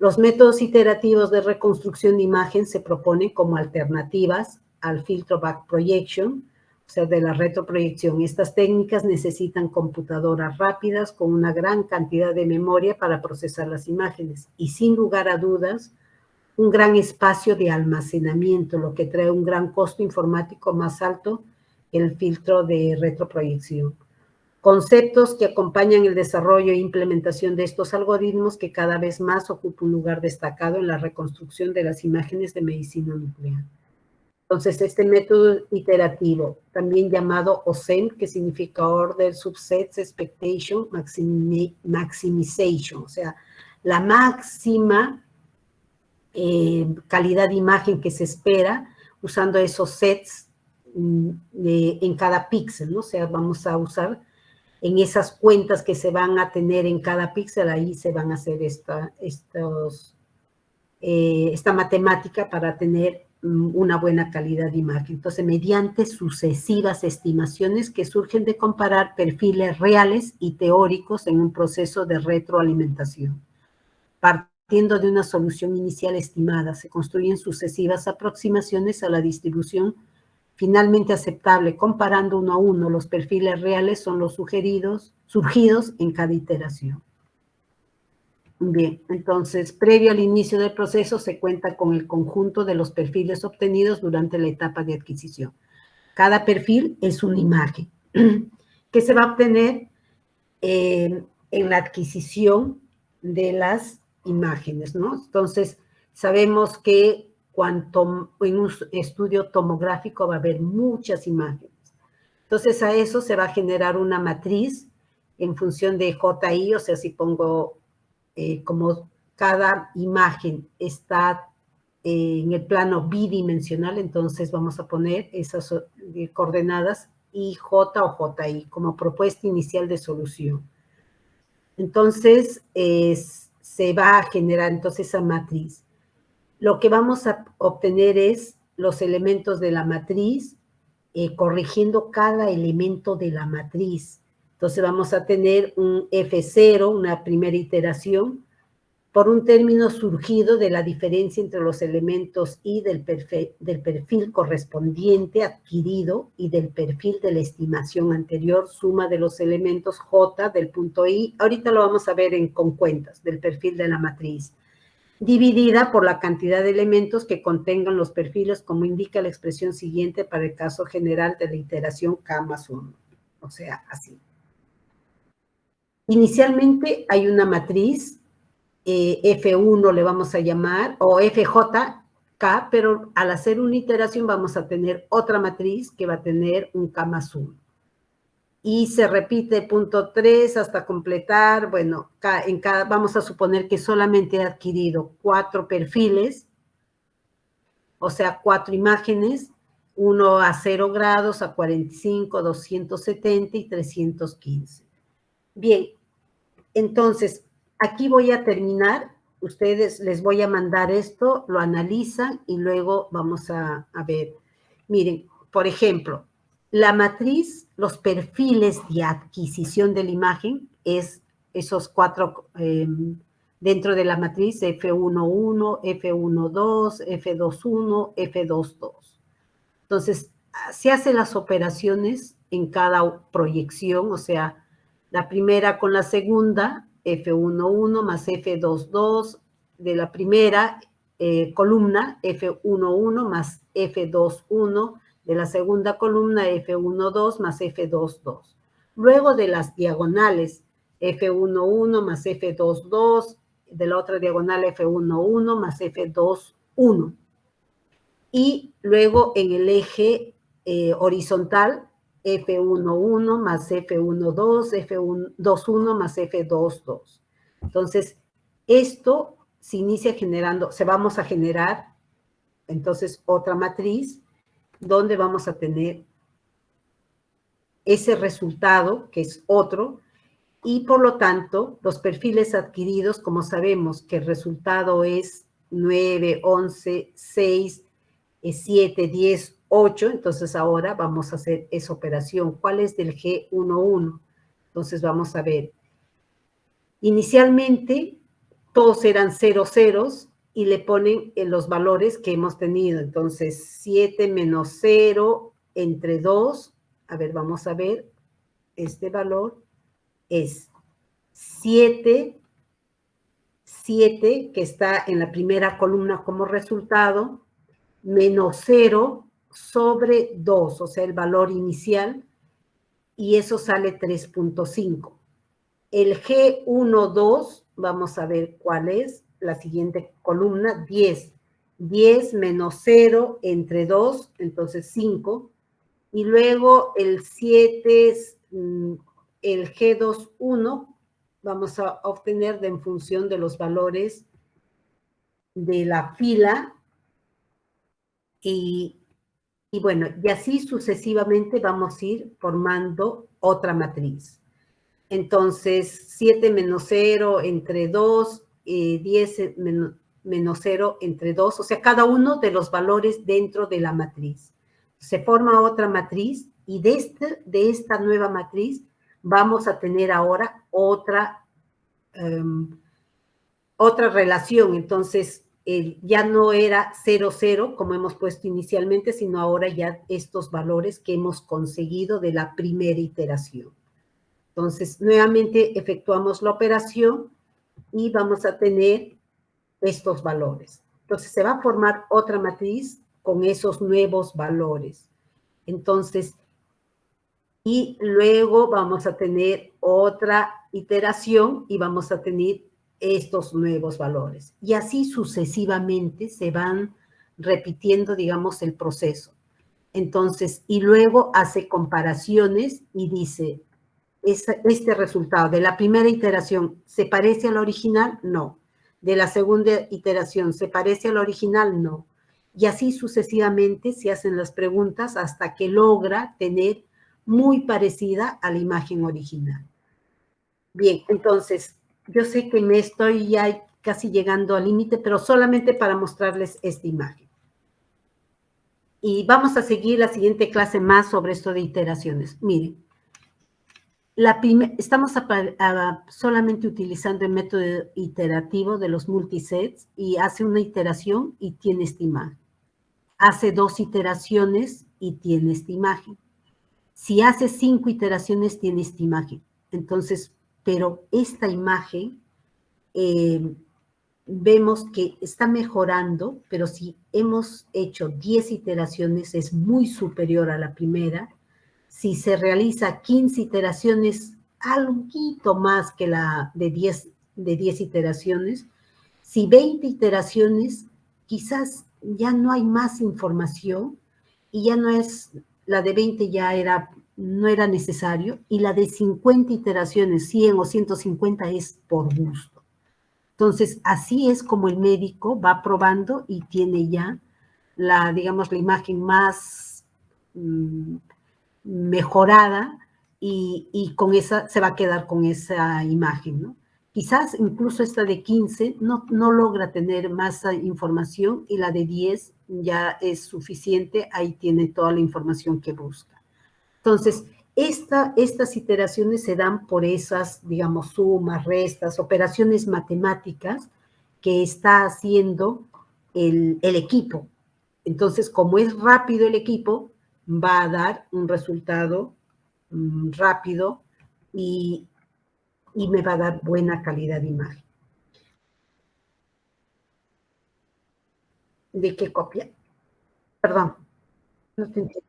Los métodos iterativos de reconstrucción de imagen se proponen como alternativas al filtro back projection, o sea, de la retroproyección. Estas técnicas necesitan computadoras rápidas con una gran cantidad de memoria para procesar las imágenes y, sin lugar a dudas, un gran espacio de almacenamiento, lo que trae un gran costo informático más alto que el filtro de retroproyección. Conceptos que acompañan el desarrollo e implementación de estos algoritmos que cada vez más ocupan un lugar destacado en la reconstrucción de las imágenes de medicina nuclear. Entonces, este método iterativo, también llamado OSEM, que significa Order Subsets Expectation Maximization, o sea, la máxima calidad de imagen que se espera usando esos sets en cada píxel, ¿no? O sea, vamos a usar en esas cuentas que se van a tener en cada píxel, ahí se van a hacer esta matemática para tener una buena calidad de imagen. Entonces, mediante sucesivas estimaciones que surgen de comparar perfiles reales y teóricos en un proceso de retroalimentación. Partiendo de una solución inicial estimada, se construyen sucesivas aproximaciones a la distribución finalmente aceptable. Comparando uno a uno, los perfiles reales son los surgidos en cada iteración. Bien, entonces, previo al inicio del proceso, se cuenta con el conjunto de los perfiles obtenidos durante la etapa de adquisición. Cada perfil es una imagen que se va a obtener en la adquisición de las imágenes, ¿no? Entonces, sabemos que en un estudio tomográfico va a haber muchas imágenes. Entonces, a eso se va a generar una matriz en función de JI, o sea, si pongo como cada imagen está en el plano bidimensional, entonces vamos a poner esas coordenadas IJ o JI como propuesta inicial de solución. Entonces, se va a generar entonces esa matriz. Lo que vamos a obtener es los elementos de la matriz, corrigiendo cada elemento de la matriz. Entonces, vamos a tener un F0, una primera iteración, por un término surgido de la diferencia entre los elementos I del perfil correspondiente adquirido y del perfil de la estimación anterior, suma de los elementos J del punto I, ahorita lo vamos a ver con cuentas, del perfil de la matriz, dividida por la cantidad de elementos que contengan los perfiles, como indica la expresión siguiente para el caso general de la iteración K más 1. O sea, así. Inicialmente hay una matriz, F1 le vamos a llamar, o FJK, pero al hacer una iteración vamos a tener otra matriz que va a tener un K más 1. Y se repite punto 3 hasta completar, bueno, vamos a suponer que solamente he adquirido 4 perfiles, o sea, 4 imágenes, uno a 0 grados, a 45, 270 y 315. Bien, entonces, aquí voy a terminar. Ustedes les voy a mandar esto, lo analizan y luego vamos a ver. Miren, por ejemplo, la matriz, los perfiles de adquisición de la imagen es esos cuatro dentro de la matriz F11, F12, F21, F22. Entonces, se hacen las operaciones en cada proyección, o sea, la primera con la segunda, F11 más F22, de la primera columna, F11 más F21, de la segunda columna, F12 más F22. Luego de las diagonales, F11 más F22, de la otra diagonal, F11 más F21. Y luego en el eje horizontal, F11 más F12, F21 más F22. Entonces, esto se inicia generando, vamos a generar, entonces, otra matriz donde vamos a tener ese resultado, que es otro, y por lo tanto, los perfiles adquiridos, como sabemos que el resultado es 9, 11, 6, 7, 10, 8, entonces ahora vamos a hacer esa operación. ¿Cuál es del G11? Entonces vamos a ver. Inicialmente, todos eran 0 ceros y le ponen los valores que hemos tenido. Entonces, 7 menos 0 entre 2. A ver, vamos a ver. Este valor es 7, que está en la primera columna como resultado, menos 0 sobre 2, o sea, el valor inicial, y eso sale 3.5. El G12, vamos a ver cuál es, la siguiente columna, 10. 10 menos 0 entre 2, entonces 5. Y luego el 7 es el G21, vamos a obtener en función de los valores de la fila y bueno, y así sucesivamente vamos a ir formando otra matriz. Entonces, 7 menos 0 entre 2, 10 menos 0 entre 2, o sea, cada uno de los valores dentro de la matriz. Se forma otra matriz y de esta nueva matriz vamos a tener ahora otra relación. Entonces, ya no era 0, 0, como hemos puesto inicialmente, sino ahora ya estos valores que hemos conseguido de la primera iteración. Entonces, nuevamente efectuamos la operación y vamos a tener estos valores. Entonces, se va a formar otra matriz con esos nuevos valores. Entonces, y luego vamos a tener otra iteración y vamos a tener estos nuevos valores. Y así sucesivamente se van repitiendo, digamos, el proceso. Entonces, y luego hace comparaciones y dice, este resultado de la primera iteración, ¿se parece al original? No. De la segunda iteración, ¿se parece al original? No. Y así sucesivamente se hacen las preguntas hasta que logra tener muy parecida a la imagen original. Bien, entonces, yo sé que me estoy ya casi llegando al límite, pero solamente para mostrarles esta imagen. Y vamos a seguir la siguiente clase más sobre esto de iteraciones. Miren. Estamos solamente utilizando el método iterativo de los multisets y hace una iteración y tiene esta imagen. Hace 2 iteraciones y tiene esta imagen. Si hace 5 iteraciones, tiene esta imagen. Entonces, pero esta imagen vemos que está mejorando, pero si hemos hecho 10 iteraciones, es muy superior a la primera. Si se realiza 15 iteraciones, algo más que la de 10 iteraciones. Si 20 iteraciones, quizás ya no hay más información y ya no es, la de 20 ya no era necesario, y la de 50 iteraciones, 100 o 150 es por gusto. Entonces, así es como el médico va probando y tiene ya digamos, la imagen más mejorada y con esa se va a quedar con esa imagen, ¿no? Quizás incluso esta de 15 no logra tener más información y la de 10 ya es suficiente, ahí tiene toda la información que busca. Entonces, estas iteraciones se dan por esas, digamos, sumas, restas, operaciones matemáticas que está haciendo el equipo. Entonces, como es rápido el equipo, va a dar un resultado rápido y me va a dar buena calidad de imagen. ¿De qué copia? Perdón, no te entiendo.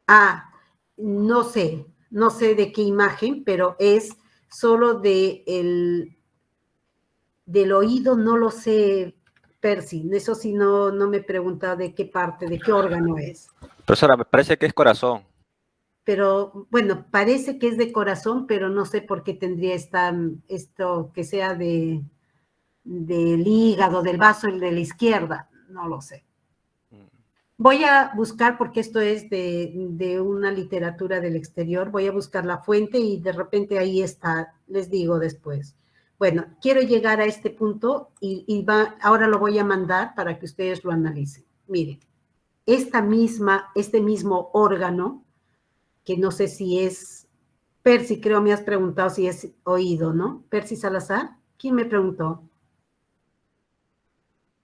Ah, no sé de qué imagen, pero es solo del oído, no lo sé, Percy. Eso sí no me pregunta de qué parte, de qué órgano es. Profesora, me parece que es corazón. Pero bueno, parece que es de corazón, pero no sé por qué tendría esto que sea del hígado, del vaso, el de la izquierda, no lo sé. Voy a buscar, porque esto es de una literatura del exterior, voy a buscar la fuente y de repente ahí está, les digo después. Bueno, quiero llegar a este punto y ahora lo voy a mandar para que ustedes lo analicen. Miren, este mismo órgano, que no sé si es, Percy, creo me has preguntado si es oído, ¿no? Percy Salazar, ¿quién me preguntó?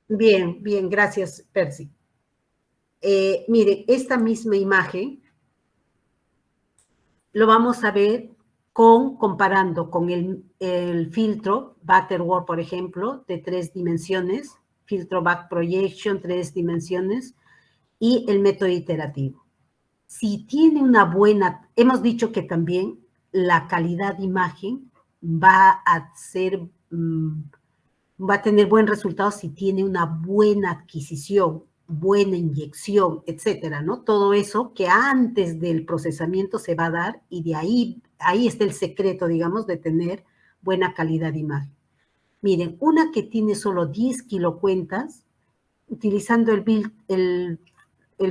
Bien, gracias, Percy. Mire, esta misma imagen lo vamos a ver comparando con el filtro Butterworth, por ejemplo, de 3 dimensiones, filtro Back Projection, 3 dimensiones, y el método iterativo. Si tiene una buena, hemos dicho que también la calidad de imagen va a tener buen resultado si tiene una buena adquisición, buena inyección, etcétera, ¿no? Todo eso que antes del procesamiento se va a dar y de ahí está el secreto, digamos, de tener buena calidad de imagen. Miren, una que tiene solo 10 kilocuentas, utilizando el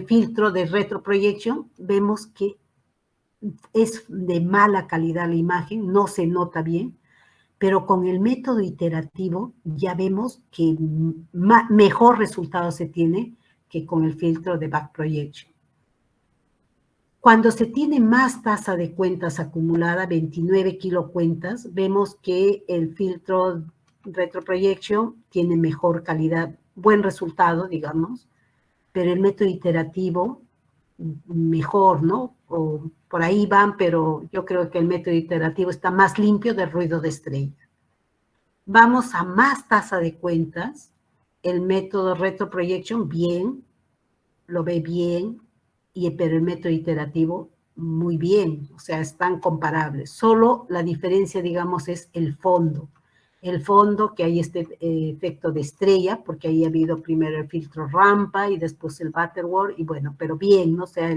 filtro de retroprojection, vemos que es de mala calidad la imagen, no se nota bien, pero con el método iterativo ya vemos que mejor resultado se tiene que con el filtro de back projection. Cuando se tiene más tasa de cuentas acumulada, 29 kilocuentas, vemos que el filtro retroprojection tiene mejor calidad, buen resultado, digamos, pero el método iterativo mejor, ¿no? O por ahí van, pero yo creo que el método iterativo está más limpio de ruido de estrella. Vamos a más tasa de cuentas, el método retroprojection bien, lo ve bien, pero el método iterativo muy bien, o sea, están comparables. Solo la diferencia, digamos, es el fondo. El fondo, que hay este efecto de estrella, porque ahí ha habido primero el filtro rampa y después el Butterworth, y bueno, pero bien, ¿no? O sea,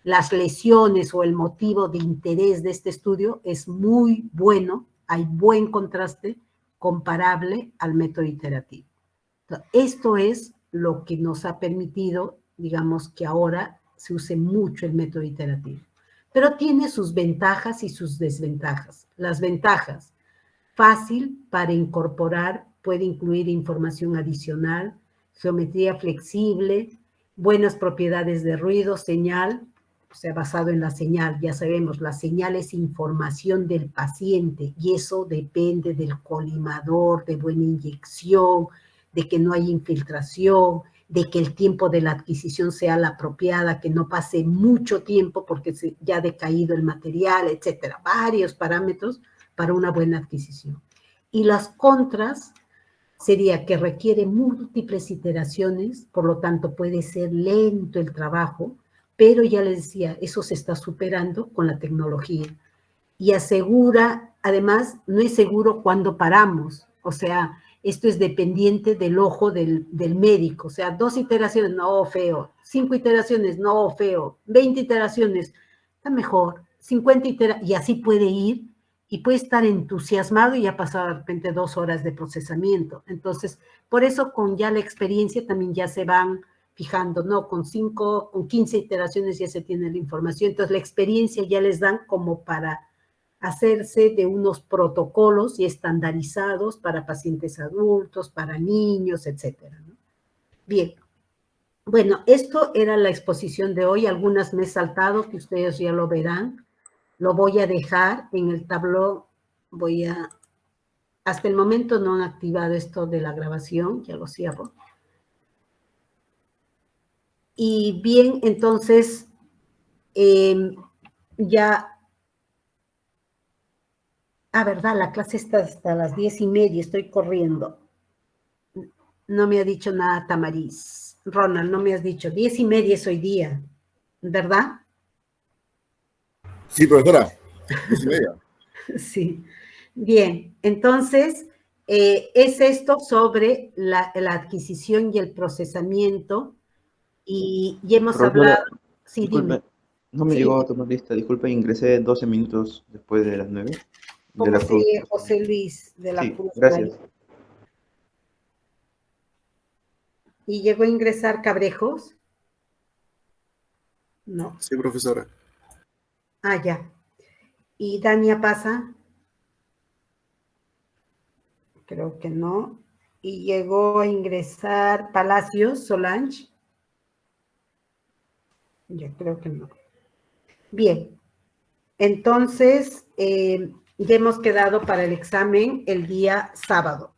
las lesiones o el motivo de interés de este estudio es muy bueno, hay buen contraste comparable al método iterativo. Entonces, esto es lo que nos ha permitido, digamos, que ahora se use mucho el método iterativo. Pero tiene sus ventajas y sus desventajas. Las ventajas: fácil para incorporar, puede incluir información adicional, geometría flexible, buenas propiedades de ruido, señal, o sea, basado en la señal. Ya sabemos, la señal es información del paciente y eso depende del colimador, de buena inyección, de que no haya infiltración, de que el tiempo de la adquisición sea la apropiada, que no pase mucho tiempo porque ya ha decaído el material, etcétera. Varios parámetros para una buena adquisición. Y las contras sería que requiere múltiples iteraciones, por lo tanto puede ser lento el trabajo, pero ya les decía, eso se está superando con la tecnología. Y asegura, además, no es seguro cuando paramos, o sea, esto es dependiente del ojo del médico, o sea, 2 iteraciones, no, feo, 5 iteraciones, no, feo, 20 iteraciones, está mejor, 50 iteraciones, y así puede ir, y puede estar entusiasmado y ya ha pasado de repente 2 horas de procesamiento. Entonces, por eso con ya la experiencia también ya se van fijando, no, con 15 iteraciones ya se tiene la información, entonces la experiencia ya les dan como para hacerse de unos protocolos y estandarizados para pacientes adultos, para niños, etcétera, ¿no? Bien, bueno, esto era la exposición de hoy, algunas me he saltado, que ustedes ya lo verán, lo voy a dejar en el tablón, hasta el momento no han activado esto de la grabación, ya lo cierro. Y bien, entonces, ya, verdad, la clase está hasta las 10:30, estoy corriendo. No me ha dicho nada Tamariz. Ronald, no me has dicho, 10:30 es hoy día, ¿verdad? Sí, profesora, 10:30. Sí. Bien, entonces, es esto sobre la adquisición y el procesamiento, y hemos Profesora, hablado... Sí, disculpe, dime. no me Sí, llegó a tomar lista. Disculpe, ingresé 12 minutos después de las 9 de la José, Cruz. José Luis de la Sí, Cruz María. gracias. ¿Y llegó a ingresar Cabrejos? No. Sí, profesora. Ah, ya. ¿Y Dania pasa? Creo que no. ¿Y llegó a ingresar Palacios, Solange? Yo creo que no. Bien. Entonces, ya hemos quedado para el examen el día sábado.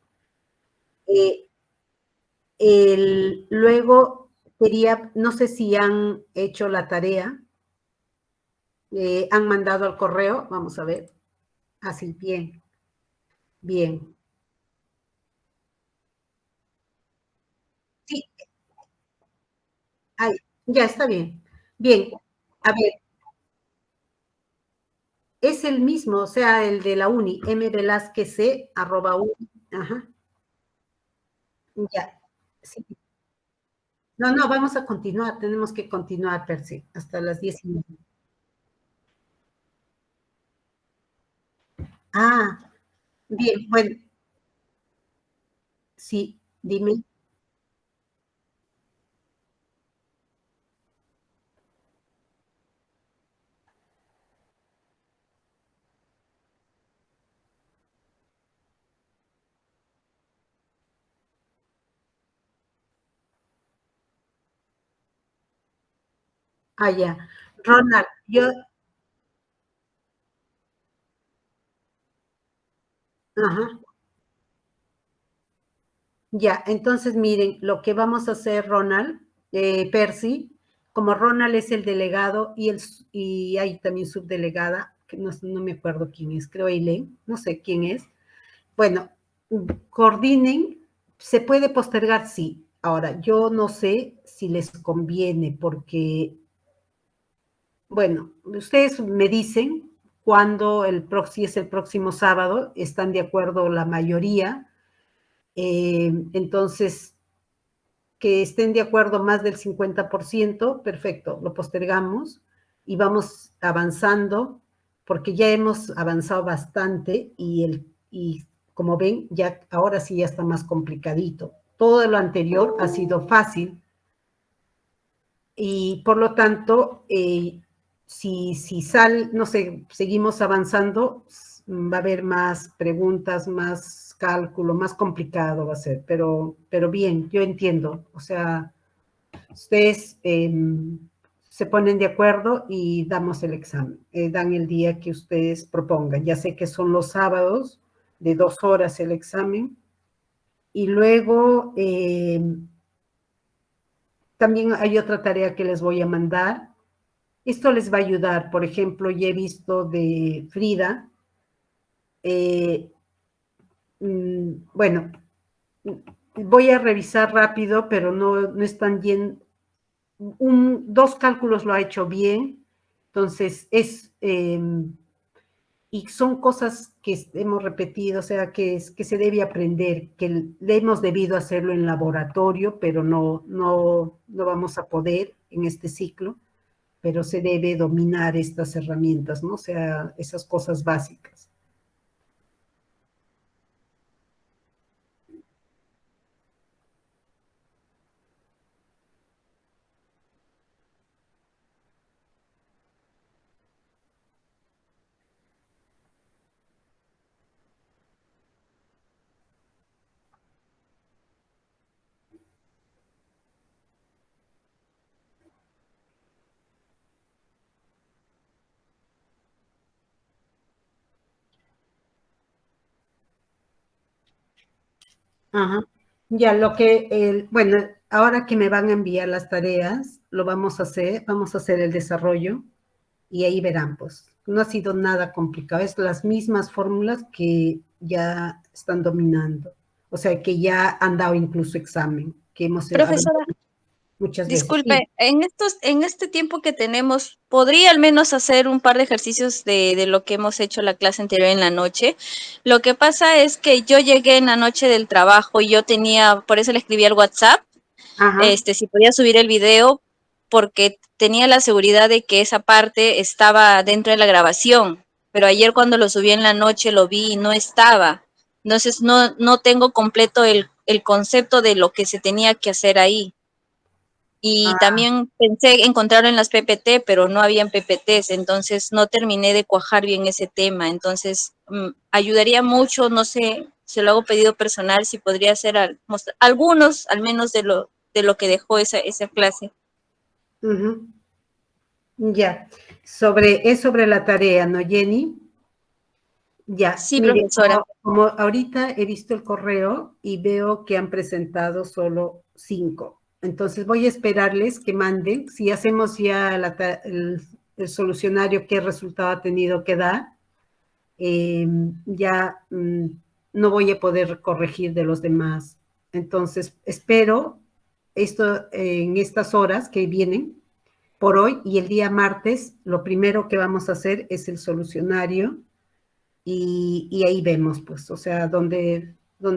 Luego quería, no sé si han hecho la tarea, han mandado al correo, vamos a ver. Así, bien, bien. Sí, ya está bien. Bien, a ver, es el mismo, o sea, el de la uni, mvelazquez@uni. Ajá, ya. Sí. No, no, vamos a continuar, tenemos que continuar, Percy, hasta las 10:30. Ah, bien, bueno, sí, dime. Ah, ya. Ronald, ajá, ya, entonces miren, lo que vamos a hacer, Ronald, Percy, como Ronald es el delegado y hay también subdelegada, que no me acuerdo quién es, creo Eileen, no sé quién es. Bueno, coordinen, se puede postergar, sí. Ahora, yo no sé si les conviene porque, bueno, ustedes me dicen cuándo si es el próximo sábado, están de acuerdo la mayoría. Entonces, que estén de acuerdo más del 50%, perfecto, lo postergamos y vamos avanzando, porque ya hemos avanzado bastante y como ven, ya ahora sí ya está más complicadito. Todo lo anterior ha sido fácil y por lo tanto, no sé, seguimos avanzando, va a haber más preguntas, más cálculo, más complicado va a ser, pero bien, yo entiendo, o sea, ustedes se ponen de acuerdo y damos el examen, dan el día que ustedes propongan. Ya sé que son los sábados de 2 horas el examen. Y luego también hay otra tarea que les voy a mandar. Esto les va a ayudar. Por ejemplo, ya he visto de Frida. Bueno, voy a revisar rápido, pero no están bien. 2 cálculos lo ha hecho bien, entonces y son cosas que hemos repetido, o sea, que se debe aprender, que le hemos debido hacerlo en laboratorio, pero no vamos a poder en este ciclo, pero se debe dominar estas herramientas, ¿no? O sea, esas cosas básicas. Ajá. Ya, bueno, ahora que me van a enviar las tareas, lo vamos a hacer el desarrollo y ahí verán, pues, no ha sido nada complicado, es las mismas fórmulas que ya están dominando, o sea, que ya han dado incluso examen, que hemos hablado Profesora, muchas veces. Sí. disculpe, en este tiempo que tenemos, ¿podría al menos hacer un par de ejercicios de lo que hemos hecho la clase anterior en la noche? Lo que pasa es que yo llegué en la noche del trabajo y yo tenía, por eso le escribí al WhatsApp, Ajá. si podía subir el video, porque tenía la seguridad de que esa parte estaba dentro de la grabación, pero ayer cuando lo subí en la noche lo vi y no estaba. Entonces no tengo completo el concepto de lo que se tenía que hacer ahí. Y Ah, también pensé encontrarlo en las PPT, pero no habían PPTs, entonces no terminé de cuajar bien ese tema. Entonces, ayudaría mucho, no sé, se lo hago pedido personal, si podría hacer algunos, al menos de lo que dejó esa clase. ujú. Ya, es sobre la tarea, ¿no, Jenny? Ya, Sí, mire, profesora. como ahorita he visto el correo y veo que han presentado solo 5. Entonces voy a esperarles que manden. Si hacemos ya el solucionario, qué resultado ha tenido que dar, ya no voy a poder corregir de los demás. Entonces espero esto en estas horas que vienen por hoy y el día martes, lo primero que vamos a hacer es el solucionario y ahí vemos, pues, o sea, dónde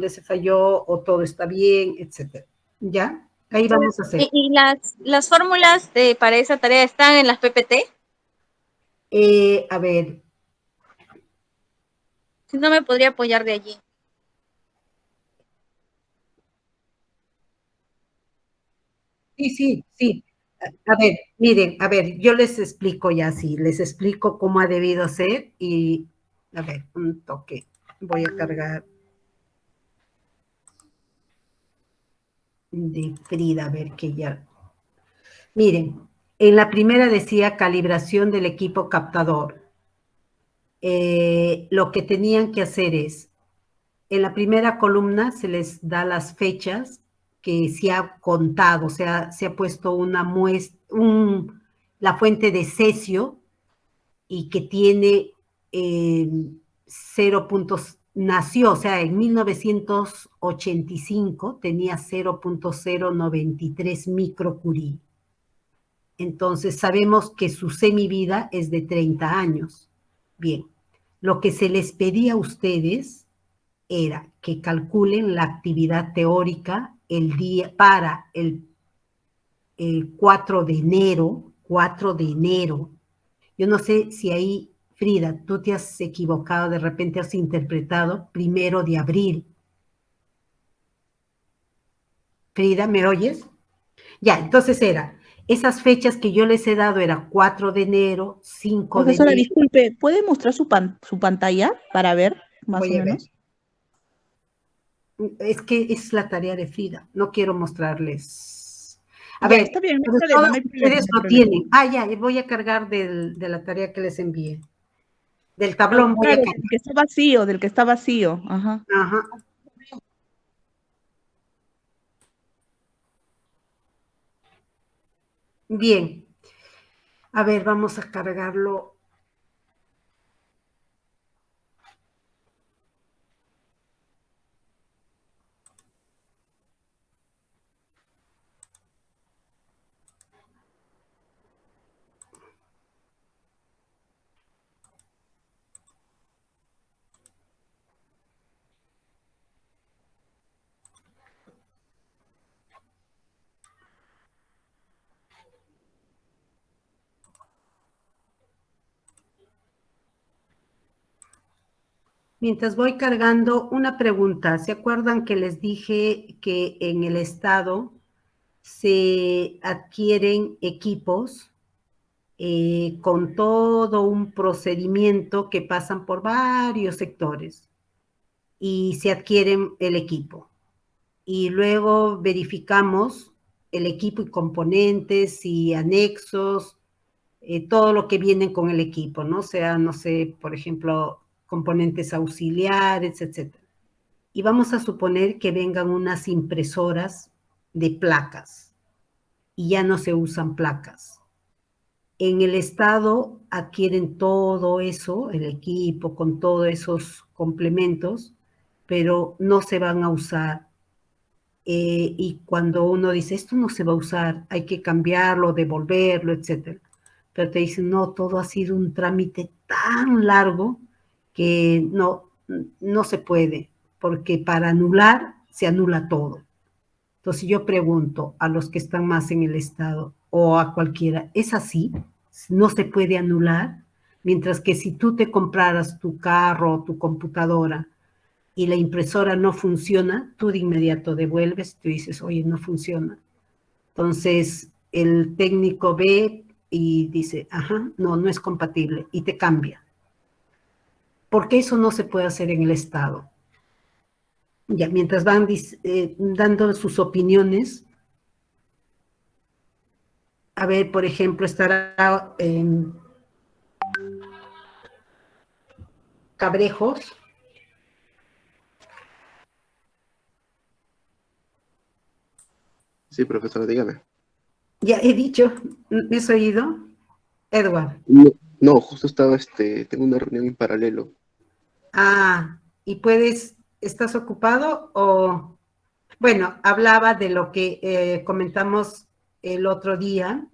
se falló o todo está bien, etcétera. ¿Ya? Ahí vamos a hacer. ¿Y las fórmulas para esa tarea están en las PPT? A ver, Si no me podría apoyar de allí. sí, sí, sí. A ver, miren, a ver, yo les explico ya, sí, les explico cómo ha debido ser y, a ver, un toque. Voy a cargar de Frida, a ver que ya. Miren, en la primera decía calibración del equipo captador. Lo que tenían que hacer es, en la primera columna se les da las fechas que se ha contado, o sea, se ha puesto una muestra, la fuente de cesio y que tiene 0 puntos, nació, o sea, en 1985 tenía 0.093 microcurie. Entonces sabemos que su semivida es de 30 años. Bien, lo que se les pedía a ustedes era que calculen la actividad teórica el día para el 4 de enero, 4 de enero. Yo no sé si ahí, Frida, tú te has equivocado, de repente has interpretado 1 de abril. Frida, ¿me oyes? Ya, entonces esas fechas que yo les he dado era 4 de enero, 5 de Profesora, enero. disculpe, ¿puede mostrar su pantalla para ver más o Voy a ver. menos? Es que es la tarea de Frida, no quiero mostrarles. A Ya, ver, está bien, no hay pero problema, todos no hay problema, ustedes no hay lo problema. tienen. Ya, voy a cargar de la tarea que les envié. Del Ah, tablón voy a claro, cargar. del que está vacío, del que está vacío. Ajá. Ajá. Bien. A ver, vamos a cargarlo. Mientras voy cargando, una pregunta. ¿Se acuerdan que les dije que en el estado se adquieren equipos con todo un procedimiento que pasan por varios sectores y se adquieren el equipo? Y luego verificamos el equipo y componentes y anexos, todo lo que viene con el equipo, ¿no? O sea, no sé, por ejemplo, componentes auxiliares, etcétera. y vamos a suponer que vengan unas impresoras de placas y ya no se usan placas. En el Estado adquieren todo eso, el equipo con todos esos complementos, pero no se van a usar. Y cuando uno dice, esto no se va a usar, hay que cambiarlo, devolverlo, etc. Pero te dicen, no, todo ha sido un trámite tan largo que no se puede, porque para anular se anula todo. Entonces yo pregunto a los que están más en el Estado o a cualquiera, ¿es así? ¿No se puede anular? Mientras que si tú te compraras tu carro o tu computadora y la impresora no funciona, tú de inmediato devuelves y tú dices, oye, no funciona. Entonces el técnico ve y dice, ajá, no es compatible y te cambia. ¿Por qué eso no se puede hacer en el Estado? Ya, mientras van dando sus opiniones, a ver, por ejemplo, estará Cabrejos. Sí, profesor, dígame. Ya he dicho, ¿me has oído? Edward. No, justo estaba, tengo una reunión en paralelo. Ah, ¿y estás ocupado o...? Bueno, hablaba de lo que comentamos el otro día,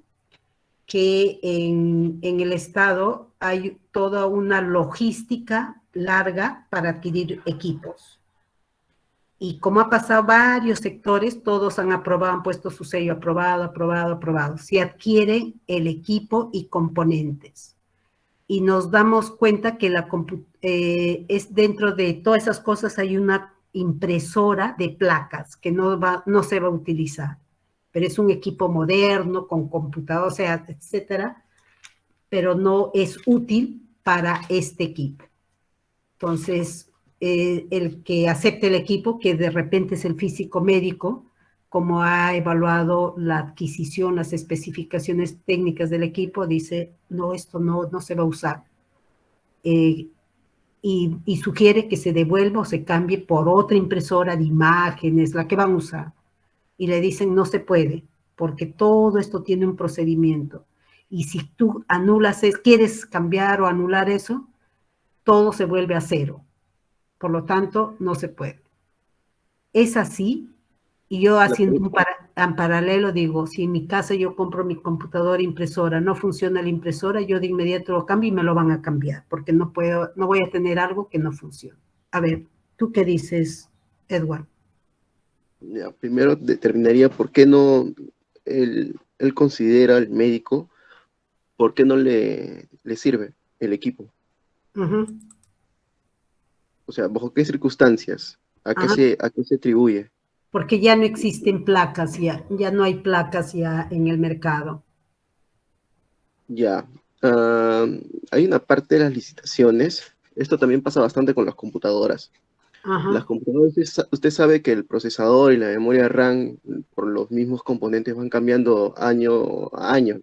que en el Estado hay toda una logística larga para adquirir equipos. Y como ha pasado varios sectores, todos han aprobado, han puesto su sello aprobado, aprobado, aprobado. Se adquiere el equipo y componentes. Y nos damos cuenta que es dentro de todas esas cosas hay una impresora de placas que no se va a utilizar. Pero es un equipo moderno, con computador, o sea, etcétera, pero no es útil para este equipo. Entonces, el que acepte el equipo, que de repente es el físico médico, como ha evaluado la adquisición, las especificaciones técnicas del equipo, dice, no, esto no se va a usar. Y sugiere que se devuelva o se cambie por otra impresora de imágenes, la que van a usar. Y le dicen, no se puede, porque todo esto tiene un procedimiento. Y si tú quieres cambiar o anular eso, todo se vuelve a cero. Por lo tanto, no se puede. Es así, y yo haciendo en paralelo digo, si en mi casa yo compro mi computadora impresora, no funciona la impresora, yo de inmediato lo cambio y me lo van a cambiar, porque no voy a tener algo que no funcione. A ver, ¿tú qué dices, Edward? Ya, primero determinaría por qué no él considera al médico, por qué no le sirve el equipo. Uh-huh. O sea, ¿bajo qué circunstancias? ¿A qué se atribuye? Porque ya no existen placas, ya no hay placas ya en el mercado. Ya. Hay una parte de las licitaciones, esto también pasa bastante con las computadoras. Ajá. Las computadoras, usted sabe que el procesador y la memoria RAM, por los mismos componentes, van cambiando año a año.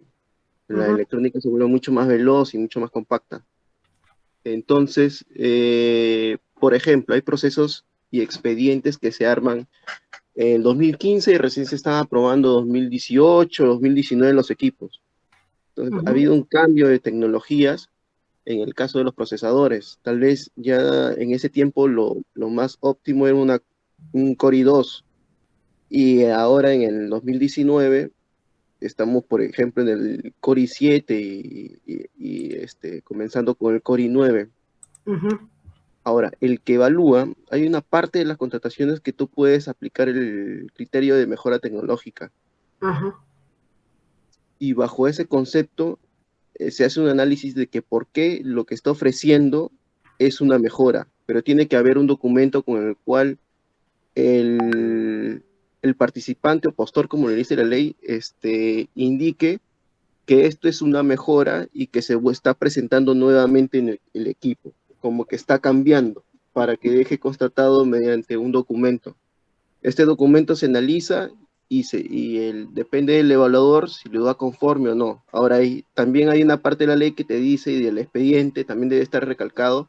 La electrónica se vuelve mucho más veloz y mucho más compacta. Entonces, por ejemplo, hay procesos y expedientes que se arman en 2015 y recién se están aprobando 2018, 2019 los equipos. Entonces, ha habido un cambio de tecnologías en el caso de los procesadores. Tal vez ya en ese tiempo lo más óptimo era un Core i2 y ahora en el 2019 estamos, por ejemplo, en el Core i7 y comenzando con el Core i9. Ahora, el que evalúa, hay una parte de las contrataciones que tú puedes aplicar el criterio de mejora tecnológica. Y bajo ese concepto se hace un análisis de que por qué lo que está ofreciendo es una mejora, pero tiene que haber un documento con el cual el participante o postor, como le dice la ley, indique que esto es una mejora y que se está presentando nuevamente en el equipo, como que está cambiando, para que deje constatado mediante un documento. Este documento se analiza depende del evaluador si lo da conforme o no. Ahora, también hay una parte de la ley que te dice, y del expediente también debe estar recalcado,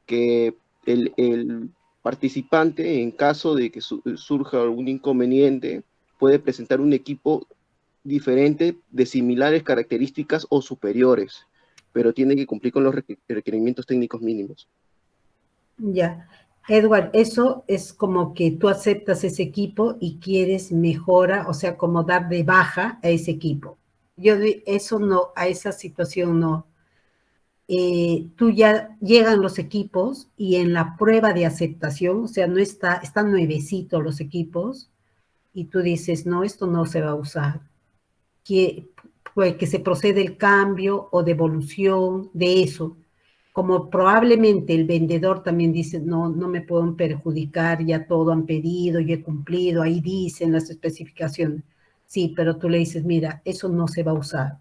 que el participante, en caso de que surja algún inconveniente, puede presentar un equipo diferente de similares características o superiores, pero tiene que cumplir con los requerimientos técnicos mínimos. Ya. Edward, eso es como que tú aceptas ese equipo y quieres mejora, o sea, como dar de baja a ese equipo. Eso no, a esa situación no. Tú ya llegan los equipos y en la prueba de aceptación, o sea, no están nuevecitos los equipos, y tú dices, no, esto no se va a usar. Que se procede el cambio o devolución de eso. Como probablemente el vendedor también dice, no, no me pueden perjudicar, ya todo han pedido, yo he cumplido, ahí dicen las especificaciones. Sí, pero tú le dices, mira, eso no se va a usar.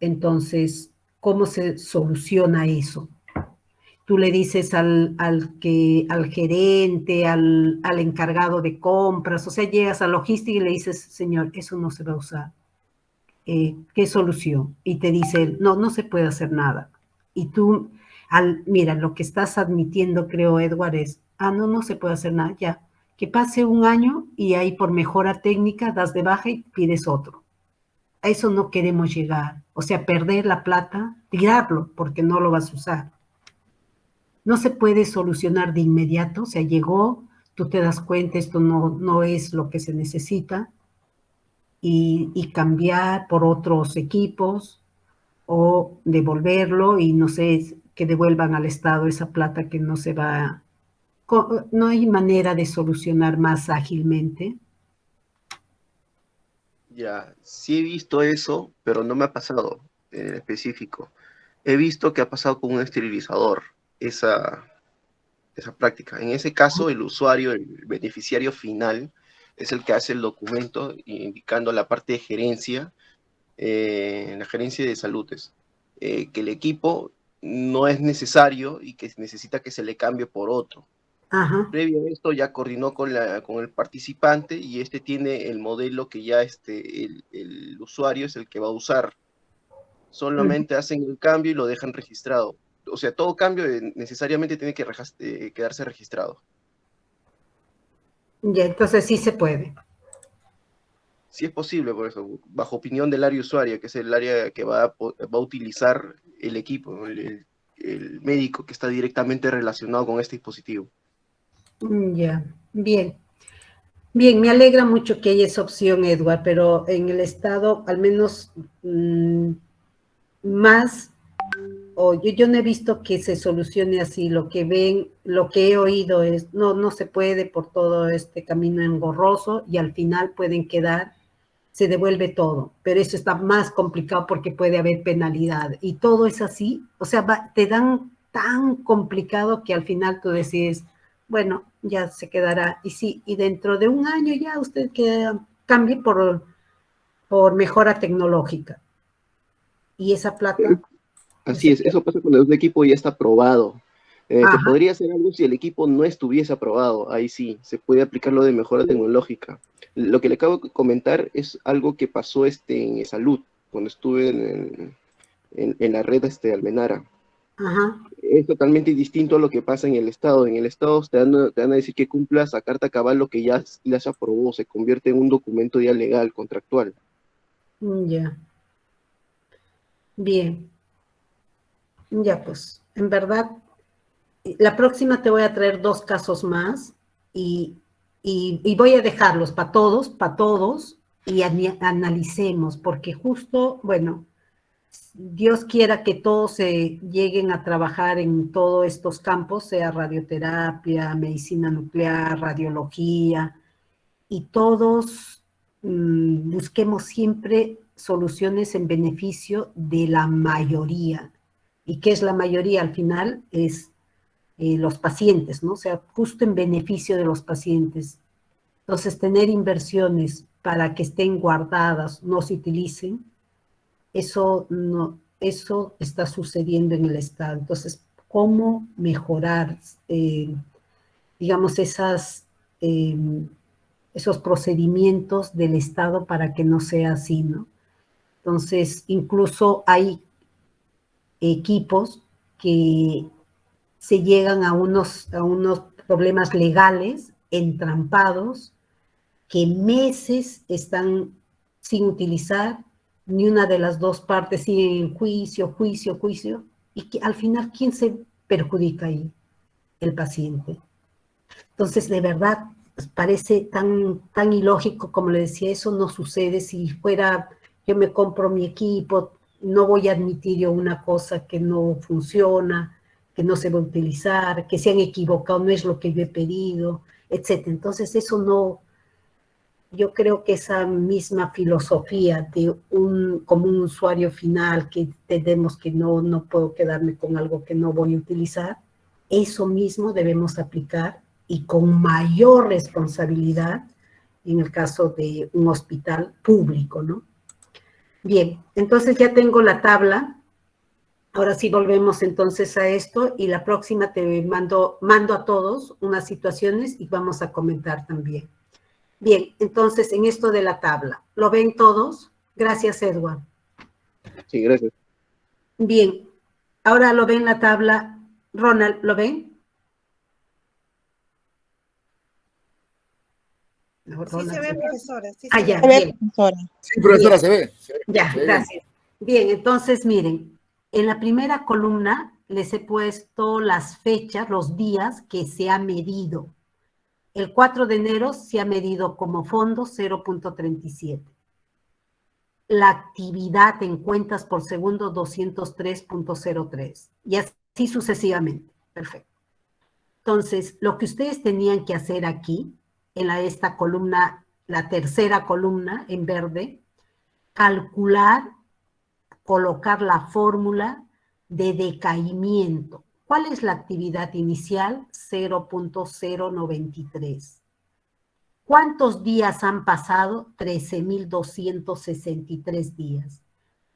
Entonces, ¿cómo se soluciona eso? Tú le dices al gerente, al encargado de compras, o sea, llegas a logística y le dices, señor, eso no se va a usar. ¿Qué solución? Y te dice él, no, no se puede hacer nada. Y tú, mira, lo que estás admitiendo, creo, Edward, es, no, no se puede hacer nada, ya. Que pase un año y ahí por mejora técnica das de baja y pides otro. A eso no queremos llegar. O sea, perder la plata, tirarlo, porque no lo vas a usar. No se puede solucionar de inmediato, o sea, llegó, tú te das cuenta, esto no es lo que se necesita, y cambiar por otros equipos o devolverlo y no sé, que devuelvan al Estado esa plata que no se va, no hay manera de solucionar más ágilmente. Ya, sí he visto eso, pero no me ha pasado en específico. He visto que ha pasado con un esterilizador esa práctica. En ese caso, el usuario, el beneficiario final, es el que hace el documento indicando la parte de gerencia, la gerencia de saludes, que el equipo no es necesario y que necesita que se le cambie por otro. Ajá. Previo a esto ya coordinó con el participante y este tiene el modelo que ya el usuario es el que va a usar. Solamente hacen el cambio y lo dejan registrado. O sea, todo cambio necesariamente tiene que quedarse registrado. Ya, entonces sí se puede. Sí es posible, por eso, bajo opinión del área usuaria, que es el área que va a utilizar el equipo, ¿no? El médico que está directamente relacionado con este dispositivo. Ya, bien. Bien, me alegra mucho que haya esa opción, Edward, pero en el Estado, al menos más, yo no he visto que se solucione así. Lo que he oído es, no se puede por todo este camino engorroso y al final pueden quedar, se devuelve todo, pero eso está más complicado porque puede haber penalidad y todo es así, o sea, te dan tan complicado que al final tú decides, bueno, ya se quedará, y sí, y dentro de un año ya usted cambie por mejora tecnológica. Y esa plata... Así es, eso pasa cuando un equipo ya está aprobado. Se Ajá. podría hacer algo si el equipo no estuviese aprobado, ahí sí, se puede aplicar lo de mejora tecnológica. Lo que le acabo de comentar es algo que pasó en salud, cuando estuve en la red Almenara. Ajá. Es totalmente distinto a lo que pasa en el Estado. En el Estado te van a decir que cumplas a carta cabal lo que ya se aprobó, se convierte en un documento ya legal, contractual. Ya. Bien. Ya, pues, en verdad, la próxima te voy a traer 2 casos más y voy a dejarlos para todos, y analicemos, porque justo, bueno, Dios quiera que todos se lleguen a trabajar en todos estos campos, sea radioterapia, medicina nuclear, radiología, y todos busquemos siempre soluciones en beneficio de la mayoría. ¿Y qué es la mayoría? Al final es los pacientes, ¿no? O sea, justo en beneficio de los pacientes. Entonces, tener inversiones para que estén guardadas, no se utilicen, eso está sucediendo en el Estado. Entonces, ¿cómo mejorar, digamos, esos procedimientos del Estado para que no sea así, ¿no? Entonces, incluso hay equipos que se llegan a unos problemas legales, entrampados, que meses están sin utilizar, ni una de las dos partes sigue en juicio, y que al final, ¿quién se perjudica ahí? El paciente. Entonces, de verdad, parece tan ilógico, como le decía, eso no sucede. Si fuera, yo me compro mi equipo, no voy a admitir yo una cosa que no funciona, que no se va a utilizar, que se han equivocado, no es lo que yo he pedido, etc. Entonces, eso no, yo creo que esa misma filosofía de como un usuario final que tenemos que no puedo quedarme con algo que no voy a utilizar, eso mismo debemos aplicar y con mayor responsabilidad en el caso de un hospital público, ¿no? Bien, entonces ya tengo la tabla. Ahora sí volvemos entonces a esto y la próxima te mando a todos unas situaciones y vamos a comentar también. Bien, entonces en esto de la tabla, ¿lo ven todos? Gracias, Edward. Sí, gracias. Bien, ahora lo ven la tabla. Ronald, ¿lo ven? No, Sí Ronald, se ve, ¿se ve? profesora. Sí Ah, se ya, ve. Se ve, bien. profesora. Sí, profesora, Bien. se ve. Ya, se ve bien. gracias. Bien, entonces miren, en la primera columna les he puesto las fechas, los días que se ha medido. El 4 de enero se ha medido como fondo 0.37. La actividad en cuentas por segundo 203.03. Y así sucesivamente. Perfecto. Entonces, lo que ustedes tenían que hacer aquí, en esta columna, la tercera columna en verde, calcular, colocar la fórmula de decaimiento. ¿Cuál es la actividad inicial? 0.093. ¿Cuántos días han pasado? 13.263 días.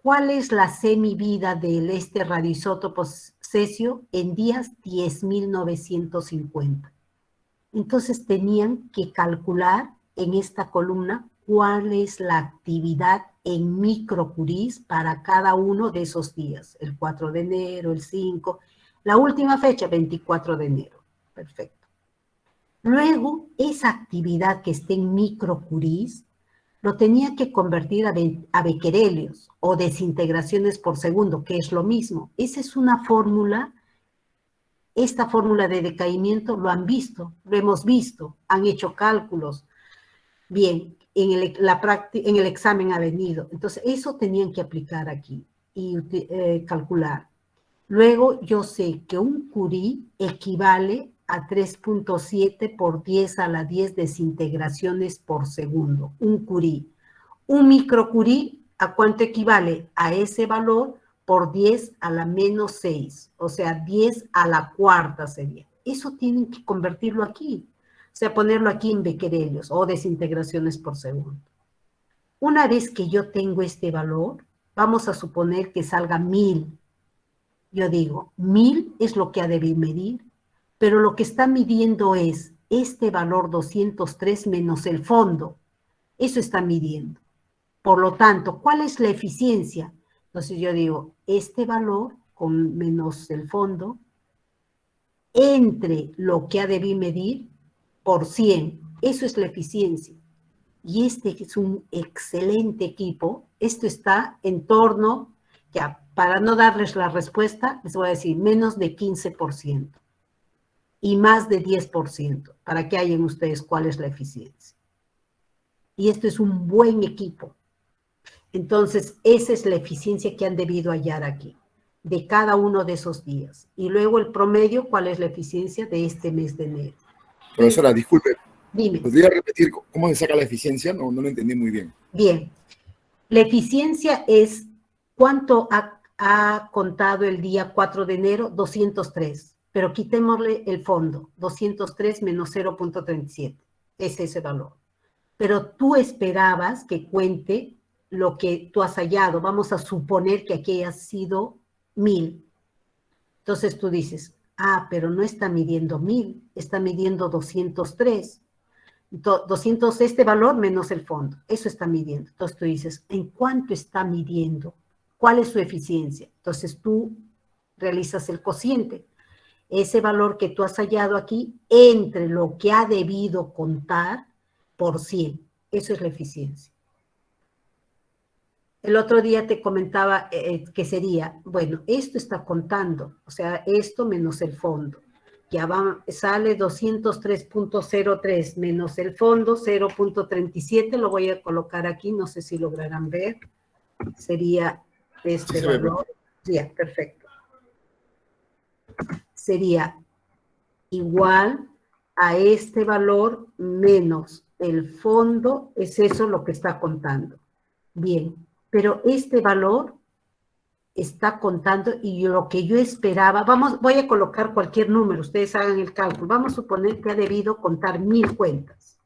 ¿Cuál es la semivida del radioisótopo cesio? En días, 10.950. Entonces tenían que calcular en esta columna cuál es la actividad en microcurís para cada uno de esos días. El 4 de enero, el 5, la última fecha, 24 de enero. Perfecto. Luego, esa actividad que esté en microcurís, lo tenía que convertir a becquerelios o desintegraciones por segundo, que es lo mismo. Esa es una fórmula, esta fórmula de decaimiento lo han visto, lo hemos visto, han hecho cálculos. Bien, en el examen ha venido. Entonces, eso tenían que aplicar aquí y calcular. Luego, yo sé que un curí equivale a 3.7 por 10 a la 10 desintegraciones por segundo. Un curí. Un microcurí, ¿a cuánto equivale? A ese valor por 10 a la menos 6. O sea, 10 a la cuarta sería. Eso tienen que convertirlo aquí. O sea, ponerlo aquí en becquerelios o desintegraciones por segundo. Una vez que yo tengo este valor, vamos a suponer que salga 1000. Yo digo, 1000 es lo que ha de medir, pero lo que está midiendo es este valor 203 menos el fondo. Eso está midiendo. Por lo tanto, ¿cuál es la eficiencia? Entonces yo digo, este valor con menos el fondo, entre lo que ha de medir por 100. Eso es la eficiencia. Y este es un excelente equipo. Esto está en torno, ya, para no darles la respuesta, les voy a decir menos de 15% y más de 10%, para que hayan ustedes cuál es la eficiencia. Y esto es un buen equipo. Entonces, esa es la eficiencia que han debido hallar aquí, de cada uno de esos días. Y luego el promedio, ¿cuál es la eficiencia de este mes de enero? Profesora, disculpe. Dime. ¿Podría repetir cómo se saca la eficiencia? No lo entendí muy bien. Bien. La eficiencia es cuánto ha contado el día 4 de enero, 203. Pero quitémosle el fondo, 203 menos 0.37. Es ese valor. Pero tú esperabas que cuente lo que tú has hallado. Vamos a suponer que aquí haya sido 1000. Entonces tú dices, pero no está midiendo 1000, está midiendo 203. 200, este valor menos el fondo. Eso está midiendo. Entonces tú dices, ¿en cuánto está midiendo? ¿Cuál es su eficiencia? Entonces tú realizas el cociente. ese valor que tú has hallado aquí entre lo que ha debido contar por 100. Eso es la eficiencia. El otro día te comentaba que sería, bueno, esto está contando, o sea, esto menos el fondo. Ya va, sale 203.03 menos el fondo, 0.37, lo voy a colocar aquí, no sé si lograrán ver. Sería este Sí se ve, valor. Ya, perfecto. Sería igual a este valor menos el fondo, es eso lo que está contando. Bien, pero este valor está contando y lo que yo esperaba, voy a colocar cualquier número, ustedes hagan el cálculo, vamos a suponer que ha debido contar 1000 cuentas,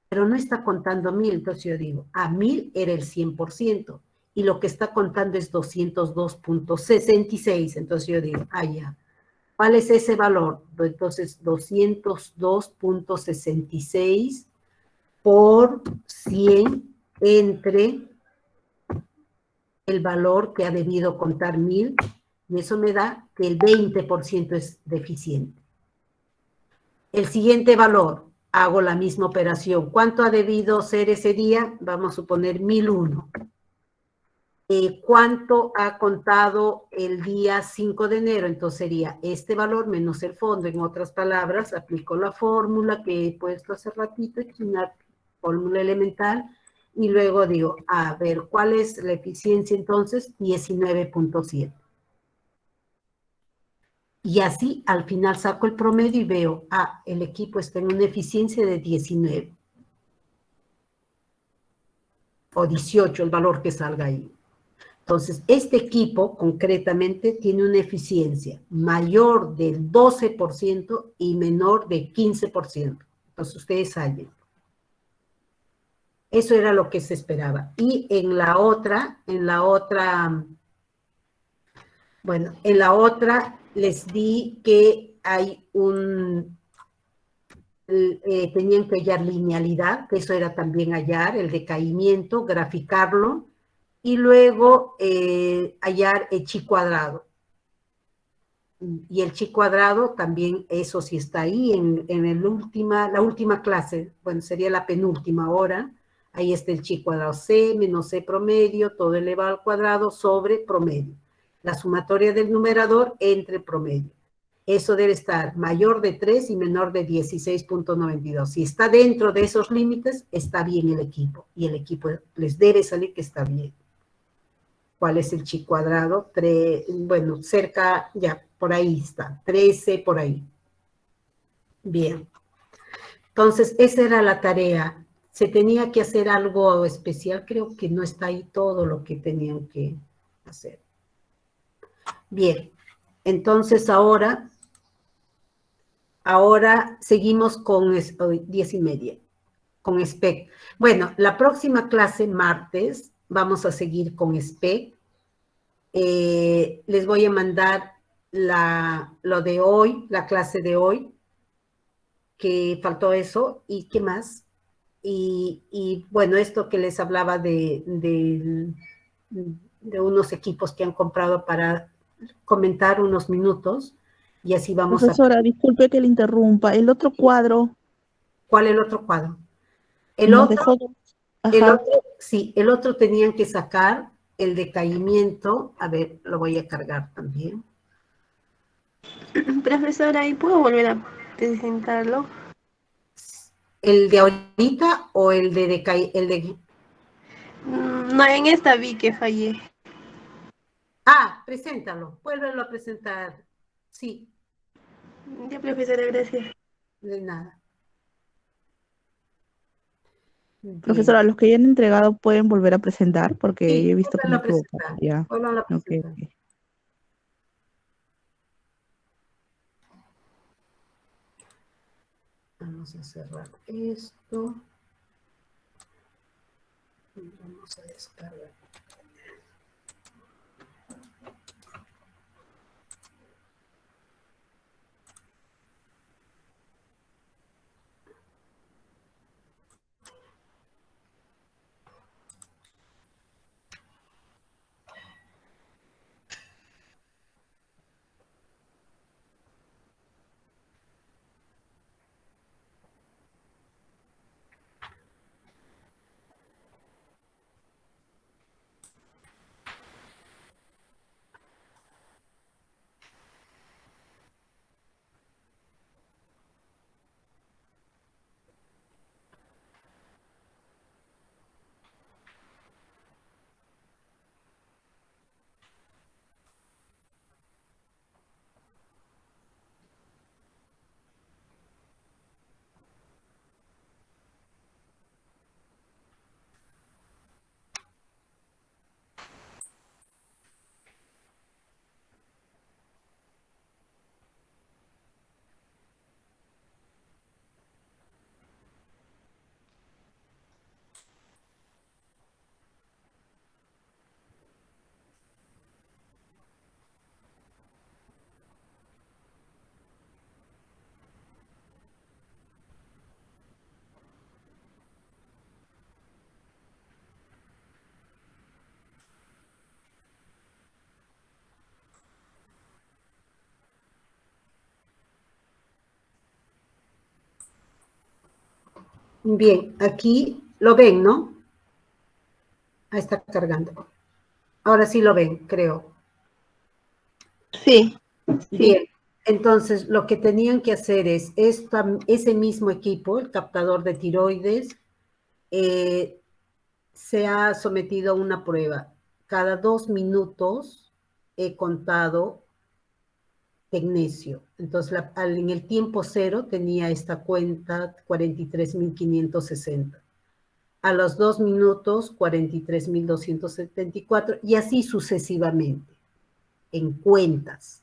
pero no está contando 1000, entonces yo digo, 1000 era el 100%, y lo que está contando es 202.66, entonces yo digo, ya, ¿cuál es ese valor? Entonces 202.66 por 100 entre el valor que ha debido contar 1000, y eso me da que el 20% es deficiente. El siguiente valor, hago la misma operación. ¿Cuánto ha debido ser ese día? Vamos a suponer 1001. ¿Cuánto ha contado el día 5 de enero? Entonces sería este valor menos el fondo. En otras palabras, aplico la fórmula que he puesto hace ratito, que es una fórmula elemental, y luego digo, a ver, ¿cuál es la eficiencia entonces? 19.7. Y así al final saco el promedio y veo, el equipo está en una eficiencia de 19. O 18, el valor que salga ahí. Entonces, este equipo concretamente tiene una eficiencia mayor del 12% y menor de 15%. Entonces, ustedes hallen. Eso era lo que se esperaba. Y en la otra les di que hay tenían que hallar linealidad, que eso era también hallar, el decaimiento, graficarlo, y luego hallar el chi cuadrado. Y el chi cuadrado también, eso sí está ahí la última clase, bueno, sería la penúltima hora, ahí está el chi cuadrado, c menos c promedio, todo elevado al cuadrado sobre promedio. La sumatoria del numerador entre promedio. Eso debe estar mayor de 3 y menor de 16.92. Si está dentro de esos límites, está bien el equipo. Y el equipo les debe salir que está bien. ¿Cuál es el chi cuadrado? Bueno, cerca, ya, por ahí está. 13, por ahí. Bien. Entonces, esa era la tarea. Se tenía que hacer algo especial. Creo que no está ahí todo lo que tenían que hacer. Bien. Entonces, ahora seguimos con 10:30, con SPEC. Bueno, la próxima clase, martes, vamos a seguir con SPEC. Les voy a mandar lo de hoy, la clase de hoy, que faltó eso, y qué más. Y bueno, esto que les hablaba de unos equipos que han comprado para comentar unos minutos, y así vamos a... Profesora, disculpe que le interrumpa. El otro cuadro ¿Cuál es el otro cuadro? El nos otro, dejó... el Ajá. otro, sí, el otro tenían que sacar el decaimiento. A ver, lo voy a cargar también. Profesora, ¿y puedo volver a presentarlo? ¿El de ahorita o el de No, en esta vi que fallé. Preséntalo, vuélvelo a presentar. Sí, Ya, profesora, gracias. de nada. Bien. Profesora, los que ya han entregado pueden volver a presentar porque yo he Sí, visto que me vuélvelo a equivoco. presentar. Ya. Vuélvelo a Ok, presentar. ok. Vamos a cerrar esto. Vamos a descargar. Bien, aquí lo ven, ¿no? Ahí está cargando. Ahora sí lo ven, creo. Sí, Bien, entonces lo que tenían que hacer es ese mismo equipo, el captador de tiroides, se ha sometido a una prueba. Cada 2 minutos he contado tecnesio. Entonces, en el tiempo cero tenía esta cuenta 43.560. A los 2 minutos, 43.274, y así sucesivamente, en cuentas.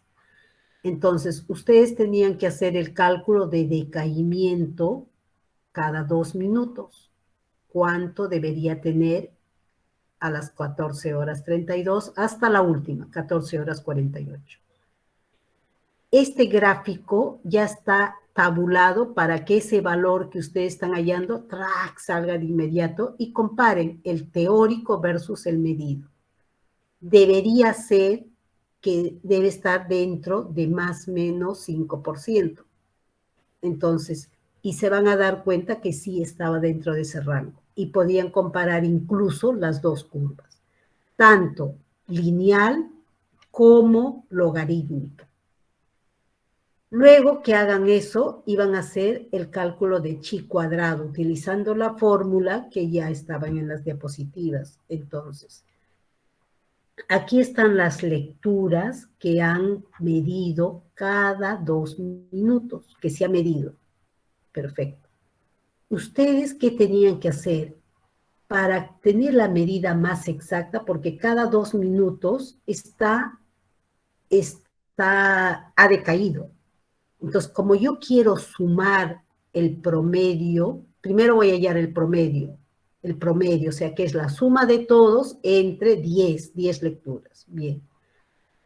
Entonces, ustedes tenían que hacer el cálculo de decaimiento cada 2 minutos. ¿Cuánto debería tener a las 14 horas 32 hasta la última, 14 horas 48? Este gráfico ya está tabulado para que ese valor que ustedes están hallando, salga de inmediato y comparen el teórico versus el medido. Debería ser que debe estar dentro de más o menos 5%. Entonces, y se van a dar cuenta que sí estaba dentro de ese rango. Y podían comparar incluso las dos curvas, tanto lineal como logarítmica. Luego que hagan eso, iban a hacer el cálculo de chi cuadrado, utilizando la fórmula que ya estaban en las diapositivas. Entonces, aquí están las lecturas que han medido cada 2 minutos, que se ha medido. Perfecto. ¿Ustedes qué tenían que hacer para tener la medida más exacta? Porque cada 2 minutos ha decaído. Entonces, como yo quiero sumar el promedio, primero voy a hallar el promedio, o sea, que es la suma de todos entre 10 lecturas. Bien.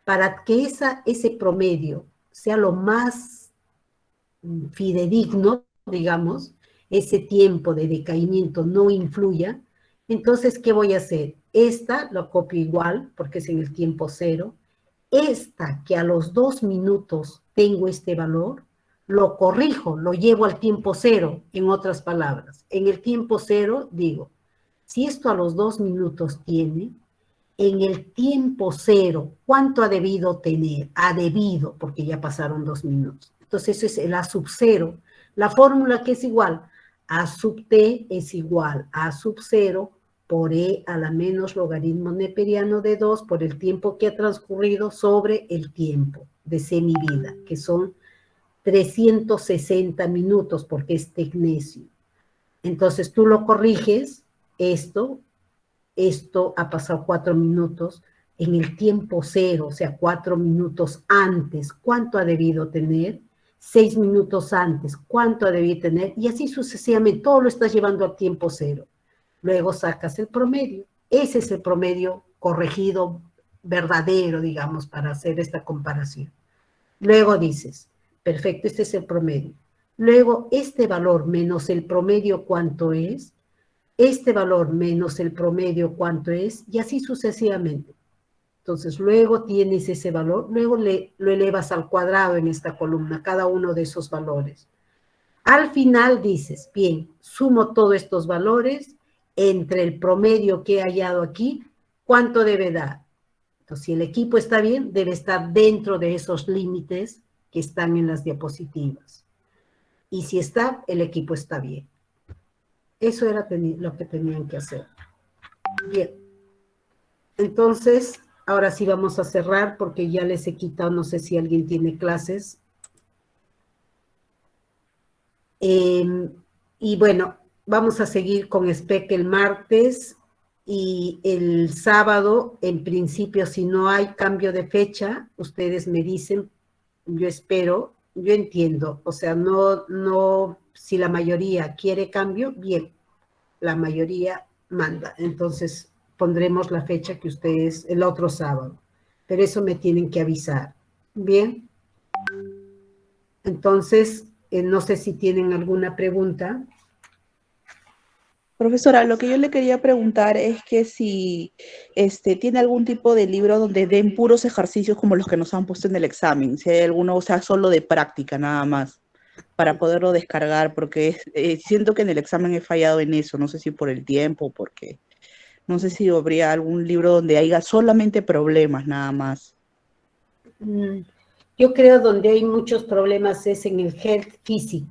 Para que ese promedio sea lo más fidedigno, digamos, ese tiempo de decaimiento no influya, entonces, ¿qué voy a hacer? Esta lo copio igual, porque es en el tiempo cero. Esta, que a los 2 minutos tengo este valor, lo corrijo, lo llevo al tiempo cero, en otras palabras. En el tiempo cero digo, si esto a los 2 minutos tiene, en el tiempo cero, ¿cuánto ha debido tener? Ha debido, porque ya pasaron 2 minutos. Entonces, eso es el A sub cero. La fórmula que es igual, A sub t es igual a sub cero por e a la menos logaritmo neperiano de 2 por el tiempo que ha transcurrido sobre el tiempo de semivida, que son 360 minutos, porque es tecnesio. Entonces, tú lo corriges, esto ha pasado 4 minutos, en el tiempo cero, o sea, 4 minutos antes, ¿cuánto ha debido tener? 6 minutos antes, ¿cuánto ha debido tener? Y así sucesivamente, todo lo estás llevando al tiempo cero. Luego sacas el promedio. Ese es el promedio corregido verdadero, digamos, para hacer esta comparación. Luego dices, perfecto, este es el promedio. Luego, este valor menos el promedio, ¿cuánto es? Este valor menos el promedio, ¿cuánto es? Y así sucesivamente. Entonces, luego tienes ese valor, luego lo elevas al cuadrado en esta columna, cada uno de esos valores. Al final dices, bien, sumo todos estos valores entre el promedio que he hallado aquí, ¿cuánto debe dar? Entonces, si el equipo está bien, debe estar dentro de esos límites que están en las diapositivas. Y si está, el equipo está bien. Eso era lo que tenían que hacer. Bien. Entonces, ahora sí vamos a cerrar porque ya les he quitado, no sé si alguien tiene clases. Y bueno, vamos a seguir con SPEC el martes y el sábado, en principio, si no hay cambio de fecha, ustedes me dicen, yo espero, yo entiendo, o sea, no, si la mayoría quiere cambio, bien, la mayoría manda, entonces pondremos la fecha que ustedes, el otro sábado, pero eso me tienen que avisar, ¿bien? Entonces, no sé si tienen alguna pregunta. Profesora, lo que yo le quería preguntar es que si tiene algún tipo de libro donde den puros ejercicios como los que nos han puesto en el examen, si hay alguno, o sea, solo de práctica nada más. para poderlo descargar, porque siento que en el examen he fallado en eso, no sé si por el tiempo, porque no sé si habría algún libro donde haya solamente problemas nada más. Yo creo donde hay muchos problemas es en el Health Physics.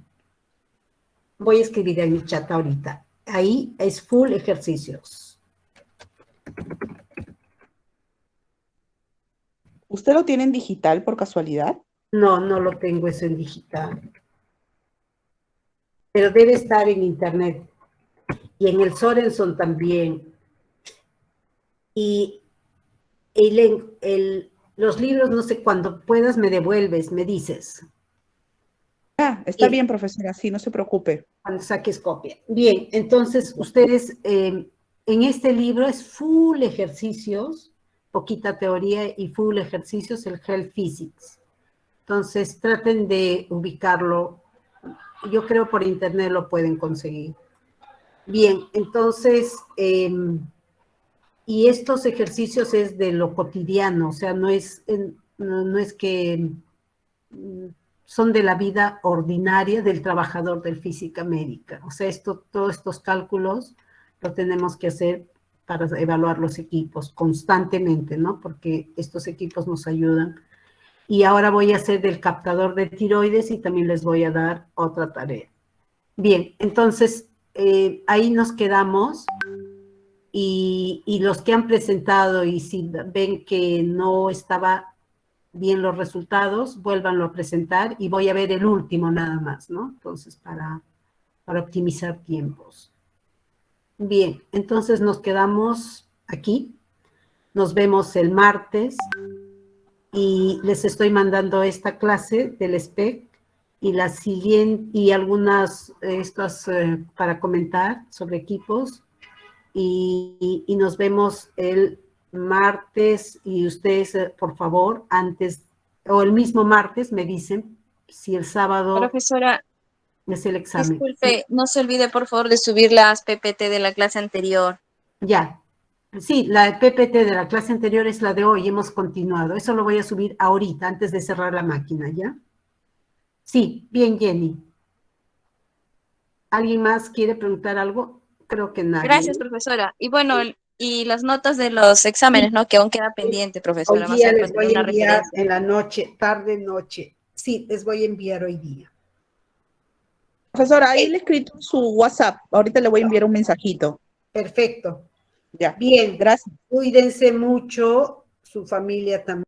Voy a escribir en el chat ahorita. Ahí es full ejercicios. ¿Usted lo tiene en digital por casualidad? No, no lo tengo eso en digital. Pero debe estar en internet. Y en el Sorenson también. Y los libros, no sé, cuando puedas me devuelves, me dices. Ah, está bien, profesora, sí, no se preocupe. Cuando saques copia. Bien, entonces ustedes, en este libro es full ejercicios, poquita teoría y full ejercicios, el Health Physics. Entonces traten de ubicarlo. Yo creo por internet lo pueden conseguir. Bien, entonces, y estos ejercicios es de lo cotidiano, o sea, no es que son de la vida ordinaria del trabajador del física médica. O sea, todos estos cálculos lo tenemos que hacer para evaluar los equipos constantemente, ¿no? Porque estos equipos nos ayudan. Y ahora voy a hacer del captador de tiroides y también les voy a dar otra tarea. Bien, entonces ahí nos quedamos y los que han presentado y si ven que no estaba bien los resultados, vuélvanlo a presentar y voy a ver el último nada más, ¿no? Entonces, para optimizar tiempos. Bien, entonces nos quedamos aquí. Nos vemos el martes y les estoy mandando esta clase del SPEC y la siguiente, y algunas estas para comentar sobre equipos y nos vemos el martes y ustedes, por favor, antes, o el mismo martes me dicen si el sábado Profesora, es el examen. disculpe, no se olvide por favor de subir las PPT de la clase anterior. Ya. Sí, la PPT de la clase anterior es la de hoy, hemos continuado. Eso lo voy a subir ahorita, antes de cerrar la máquina, ¿ya? Sí, bien, Jenny. ¿Alguien más quiere preguntar algo? Creo que nadie. Gracias, profesora. Y bueno, y las notas de los exámenes, ¿no? Que aún queda pendiente, Hoy profesora. Más día allá les para voy tener a una enviar referencia. en la noche, tarde, noche. Sí, les voy a enviar hoy día. Profesora, ahí le he escrito su WhatsApp. Ahorita le voy a enviar un mensajito. Perfecto. Ya. Bien, Gracias. cuídense mucho, su familia también.